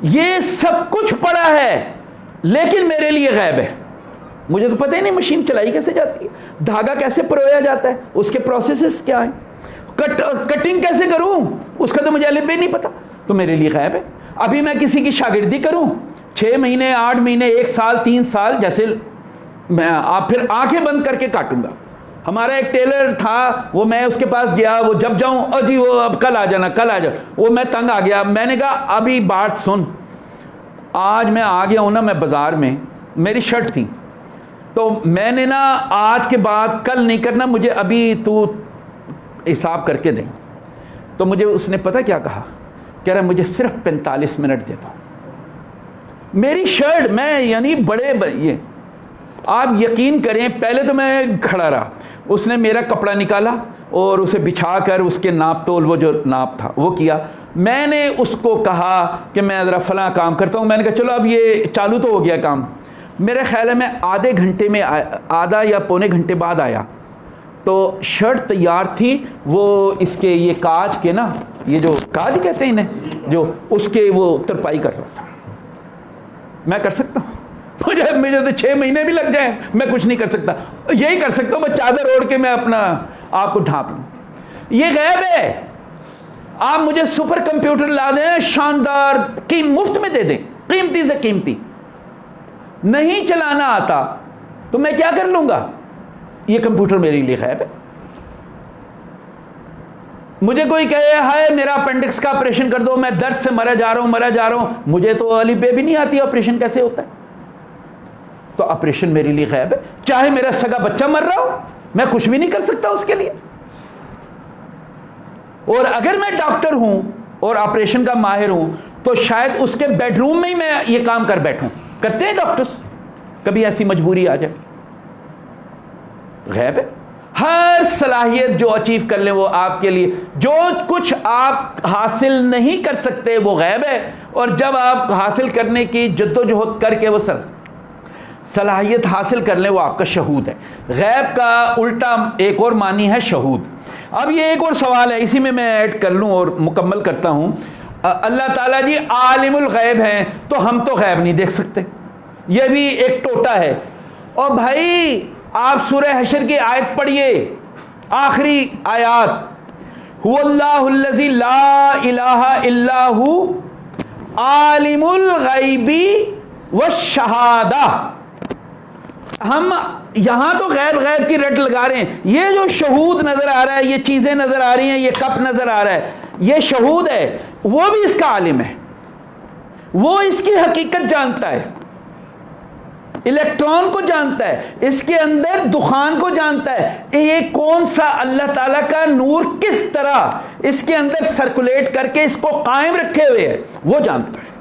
یہ سب کچھ پڑا ہے لیکن میرے لیے غیب ہے. مجھے تو پتہ ہی نہیں مشین چلائی کیسے جاتی ہے، دھاگا کیسے پرویا جاتا ہے، اس کے پروسیسز کیا ہیں، کٹنگ کیسے کروں اس کا تو مجھے الف بے نہیں پتا، تو میرے لیے غیب ہے. ابھی میں کسی کی شاگردی کروں 6 مہینے 8 مہینے 1 سال 3 سال، جیسے میں آپ پھر آنکھیں بند کر کے کاٹوں گا. ہمارا ایک ٹیلر تھا، وہ میں اس کے پاس گیا، وہ جب جاؤں جی وہ اب کل آ جانا کل آ جاؤ، وہ میں تنگ آ گیا. میں نے کہا ابھی بات سن، آج میں آ گیا ہوں نا، میں بازار میں میری شرٹ تھی، تو میں نے نا آج کے بعد کل نہیں کرنا، مجھے ابھی تو حساب کر کے دیں. تو مجھے اس نے پتہ کیا کہا، کہہ رہا مجھے صرف 45 منٹ دے دو. میری شرٹ میں یعنی بڑے یہ آپ یقین کریں، پہلے تو میں کھڑا رہا، اس نے میرا کپڑا نکالا اور اسے بچھا کر اس کے ناپ تول وہ جو ناپ تھا وہ کیا. میں نے اس کو کہا کہ میں ذرا فلاں کام کرتا ہوں، میں نے کہا چلو اب یہ چالو تو ہو گیا کام. میرے خیال ہے میں آدھے گھنٹے میں آدھا یا پونے گھنٹے بعد آیا تو شرٹ تیار تھی. وہ اس کے یہ کاج کے نا، یہ جو کاج کہتے ہیں انہیں، جو اس کے وہ ترپائی کر رہا تھا. میں کر سکتا ہوں؟ مجھے تو 6 مہینے بھی لگ جائیں میں کچھ نہیں کر سکتا. یہی کر سکتا ہوں میں چادر اوڑھ کے میں اپنا آپ کو ڈھانپ لوں. یہ غیب ہے. آپ مجھے سپر کمپیوٹر لا دیں شاندار مفت میں دے دیں, قیمتی سے قیمتی, نہیں چلانا آتا تو میں کیا کر لوں گا؟ یہ کمپیوٹر میرے لیے غیب ہے. مجھے کوئی کہے ہائے میرا اپینڈکس کا آپریشن کر دو, میں درد سے مرا جا رہا ہوں, مجھے تو الف بے بھی نہیں آتی آپریشن کیسے ہوتا ہے. تو آپریشن میرے لیے غیب ہے. چاہے میرا سگا بچہ مر رہا ہو, میں کچھ بھی نہیں کر سکتا اس کے لیے. اور اگر میں ڈاکٹر ہوں اور آپریشن کا ماہر ہوں تو شاید اس کے بیڈ روم میں ہی میں یہ کام کر بیٹھوں. کرتے ہیں ڈاکٹرز, کبھی ایسی مجبوری آ جائے. غیب ہے. ہر صلاحیت جو اچیو کر لیں وہ آپ کے لیے, جو کچھ آپ حاصل نہیں کر سکتے وہ غیب ہے, اور جب آپ حاصل کرنے کی جدوجہد کر کے وہ صلاحیت حاصل کر لیں وہ آپ کا شہود ہے. غیب کا الٹا ایک اور معنی ہے شہود. اب یہ ایک اور سوال ہے, اسی میں ایڈ کر لوں اور مکمل کرتا ہوں. اللہ تعالیٰ جی عالم الغیب ہیں, تو ہم تو غیب نہیں دیکھ سکتے, یہ بھی ایک ٹوٹا ہے. اور بھائی آپ سورہ حشر کی آیت پڑھیے, آخری آیات, هو اللہ الذی لا الہ الا ہو عالم الغیب والشہادہ. ہم یہاں تو غیب کی رٹ لگا رہے ہیں, یہ جو شہود نظر آ رہا ہے, یہ چیزیں نظر آ رہی ہیں, یہ کپ نظر آ رہا ہے, یہ شہود ہے, وہ بھی اس کا عالم ہے, وہ اس کی حقیقت جانتا ہے, الیکٹران کو جانتا ہے, اس کے اندر دخان کو جانتا ہے, یہ کون سا اللہ تعالیٰ کا نور کس طرح اس کے اندر سرکولیٹ کر کے اس کو قائم رکھے ہوئے ہے, وہ جانتا ہے.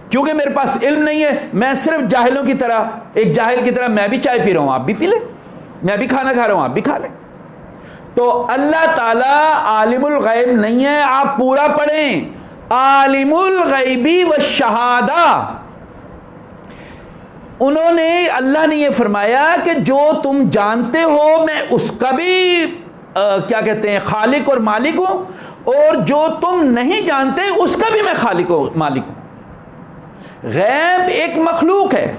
کیونکہ میرے پاس علم نہیں ہے, میں صرف جاہلوں کی طرح, ایک جاہل کی طرح میں بھی چائے پی رہا ہوں, آپ بھی پی لیں, میں بھی کھانا کھا رہا ہوں, آپ بھی کھا لیں. تو اللہ تعالیٰ عالم الغیب نہیں ہے. آپ پورا پڑھیں, عالم الغیبی والشہادہ. انہوں نے, اللہ نے یہ فرمایا کہ جو تم جانتے ہو میں اس کا بھی کیا کہتے ہیں خالق اور مالک ہوں, اور جو تم نہیں جانتے اس کا بھی میں خالق اور مالک ہوں. غیب ایک مخلوق ہے,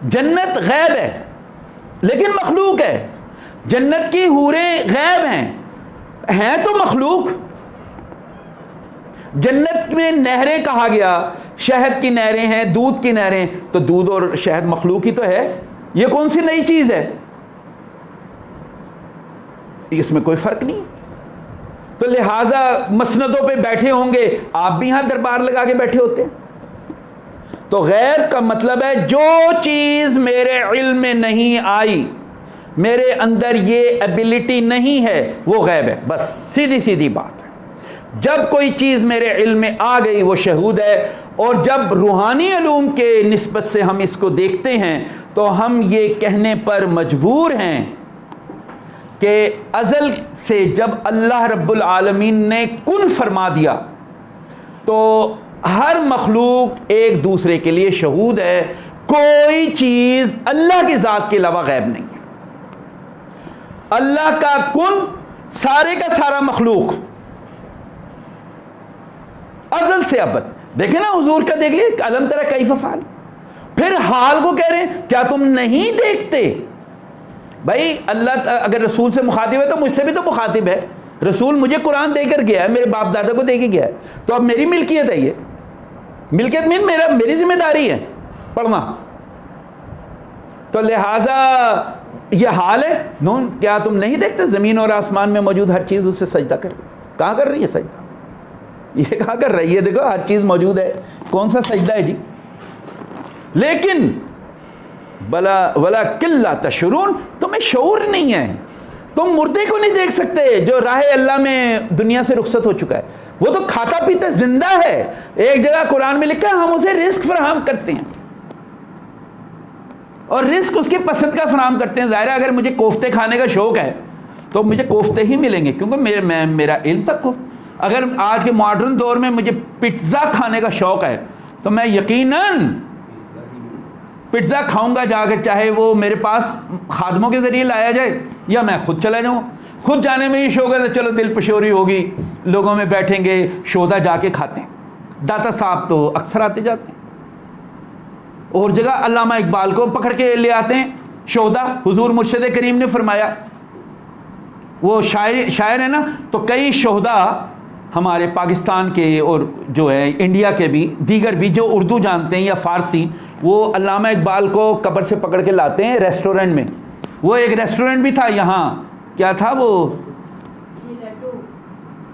جنت غیب ہے لیکن مخلوق ہے. جنت کی حوریں غیب ہیں تو مخلوق. جنت میں نہریں کہا گیا, شہد کی نہریں ہیں, دودھ کی نہریں, تو دودھ اور شہد مخلوق ہی تو ہے, یہ کون سی نئی چیز ہے, اس میں کوئی فرق نہیں. تو لہٰذا مسندوں پہ بیٹھے ہوں گے, آپ بھی یہاں دربار لگا کے بیٹھے ہوتے ہیں. تو غیب کا مطلب ہے جو چیز میرے علم میں نہیں آئی, میرے اندر یہ ایبلٹی نہیں ہے, وہ غیب ہے. بس سیدھی بات ہے. جب کوئی چیز میرے علم میں آ گئی وہ شہود ہے. اور جب روحانی علوم کے نسبت سے ہم اس کو دیکھتے ہیں تو ہم یہ کہنے پر مجبور ہیں کہ ازل سے جب اللہ رب العالمین نے کن فرما دیا تو ہر مخلوق ایک دوسرے کے لیے شہود ہے. کوئی چیز اللہ کی ذات کے علاوہ غیب نہیں ہے. اللہ کا کن, سارے کا سارا مخلوق ازل سے ابد. دیکھیں نا حضور کا, دیکھ لیے الم تری کیف فعل. پھر حال کو کہہ رہے ہیں کیا تم نہیں دیکھتے. بھائی اللہ اگر رسول سے مخاطب ہے تو مجھ سے بھی تو مخاطب ہے. رسول مجھے قرآن دے کر گیا ہے, میرے باپ دادا کو دے کے گیا ہے, تو اب میری ملکیت ہے. یہ ملکیت میں میری ذمہ داری ہے پڑھنا. تو لہٰذا یہ حال ہے. کیا تم نہیں دیکھتے زمین اور آسمان میں موجود ہر چیز اسے سجدہ کر رہی. کہاں کر رہی ہے سجدہ؟ یہ کہاں کر رہی ہے؟ دیکھو ہر چیز موجود ہے, کون سا سجدہ ہے جی. لیکن ولا کلا تشعرون, تمہیں شعور نہیں ہے. تم مردے کو نہیں دیکھ سکتے جو راہ اللہ میں دنیا سے رخصت ہو چکا ہے. وہ تو کھاتا پیتا زندہ ہے. ایک جگہ قرآن میں لکھا ہے ہم اسے رزق فراہم کرتے ہیں, اور رزق اس کی پسند کا فراہم کرتے ہیں. ظاہر ہے اگر مجھے کوفتے کھانے کا شوق ہے تو مجھے کوفتے ہی ملیں گے, کیونکہ میرا علم تک ہو. اگر آج کے ماڈرن دور میں مجھے پٹزا کھانے کا شوق ہے تو میں یقیناً پٹزا کھاؤں گا جا کر, چاہے وہ میرے پاس خادموں کے ذریعے لایا جائے یا میں خود چلا جاؤں. خود جانے میں یہ شوق ہے تو چلو دل پشوری ہوگی, لوگوں میں بیٹھیں گے, شودا جا کے کھاتے ہیں. داتا صاحب تو اکثر آتے جاتے ہیں. اور جگہ علامہ اقبال کو پکڑ کے لے آتے ہیں شودا. حضور مرشد کریم نے فرمایا وہ شاعر ہے نا، تو کئی شہدا ہمارے پاکستان کے اور جو ہے انڈیا کے بھی دیگر بھی جو اردو جانتے ہیں یا فارسی، وہ علامہ اقبال کو قبر سے پکڑ کے لاتے ہیں ریسٹورنٹ میں. وہ ایک ریسٹورنٹ بھی تھا یہاں، کیا تھا وہ،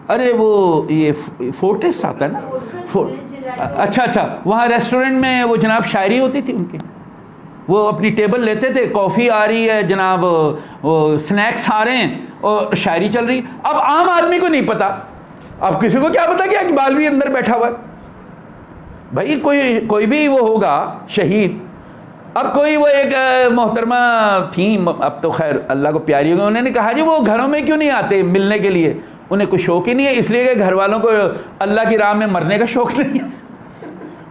ارے وہ یہ فورٹس آتا ہے نا، اچھا وہاں ریسٹورنٹ میں وہ جناب شاعری ہوتی تھی ان کی. وہ اپنی ٹیبل لیتے تھے، کافی آ رہی ہے جناب، سنیکس آ رہے ہیں اور شاعری چل رہی. اب عام آدمی کو نہیں پتا، اب کسی کو کیا پتا کہ اقبال بھی اندر بیٹھا ہوا ہے. بھائی کوئی بھی وہ ہوگا شہید. اب کوئی وہ ایک محترمہ تھیں، اب تو خیر اللہ کو پیاری ہوگی، انہوں نے کہا جی وہ گھروں میں کیوں نہیں آتے ملنے کے لیے؟ انہیں کوئی شوق ہی نہیں ہے، اس لیے کہ گھر والوں کو اللہ کی راہ میں مرنے کا شوق نہیں ہے.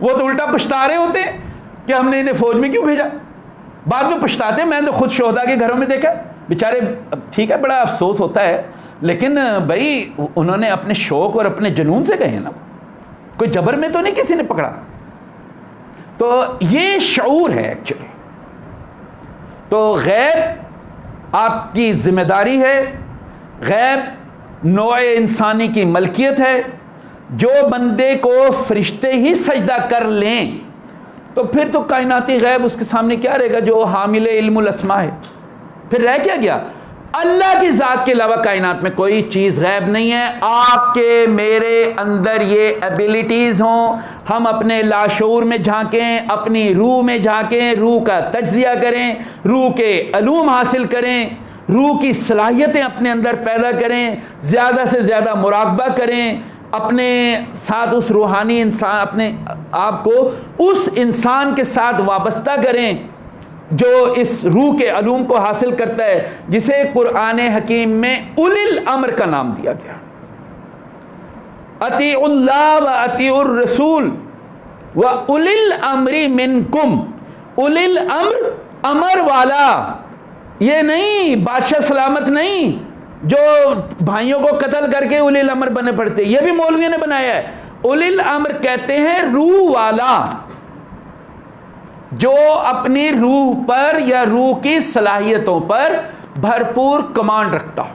وہ تو الٹا پچھتا رہے ہوتے ہیں کہ ہم نے انہیں فوج میں کیوں بھیجا. بعد میں پچھتاتے ہیں. میں نے تو خود شہدا کے گھروں میں دیکھا، بیچارے ٹھیک ہے بڑا افسوس ہوتا ہے، لیکن بھائی انہوں نے اپنے شوق اور اپنے جنون سے گئے ہیں نا، کوئی جبر میں تو نہیں کسی نے پکڑا. تو یہ شعور ہے ایکچولی. تو غیب آپ کی ذمہ داری ہے، غیب نوع انسانی کی ملکیت ہے. جو بندے کو فرشتے ہی سجدہ کر لیں تو پھر تو کائناتی غیب اس کے سامنے کیا رہے گا، جو حامل علم الاسماء ہے. پھر رہ کیا گیا؟ اللہ کی ذات کے علاوہ کائنات میں کوئی چیز غیب نہیں ہے. آپ کے میرے اندر یہ ایبیلٹیز ہوں، ہم اپنے لاشعور میں جھانکیں، اپنی روح میں جھانکیں، روح کا تجزیہ کریں، روح کے علوم حاصل کریں، روح کی صلاحیتیں اپنے اندر پیدا کریں، زیادہ سے زیادہ مراقبہ کریں، اپنے ساتھ اس روحانی انسان، اپنے آپ کو اس انسان کے ساتھ وابستہ کریں جو اس روح کے علوم کو حاصل کرتا ہے، جسے قرآن حکیم میں اولی الامر کا نام دیا گیا. اطیعوا اللہ و اطیعوا الرسول و اولی الامر منکم. اولی الامر امر والا، یہ نہیں بادشاہ سلامت نہیں جو بھائیوں کو قتل کر کے اولی الامر بنے پڑتے، یہ بھی مولویوں نے بنایا ہے. اولی الامر کہتے ہیں روح والا، جو اپنی روح پر یا روح کی صلاحیتوں پر بھرپور کمانڈ رکھتا ہو.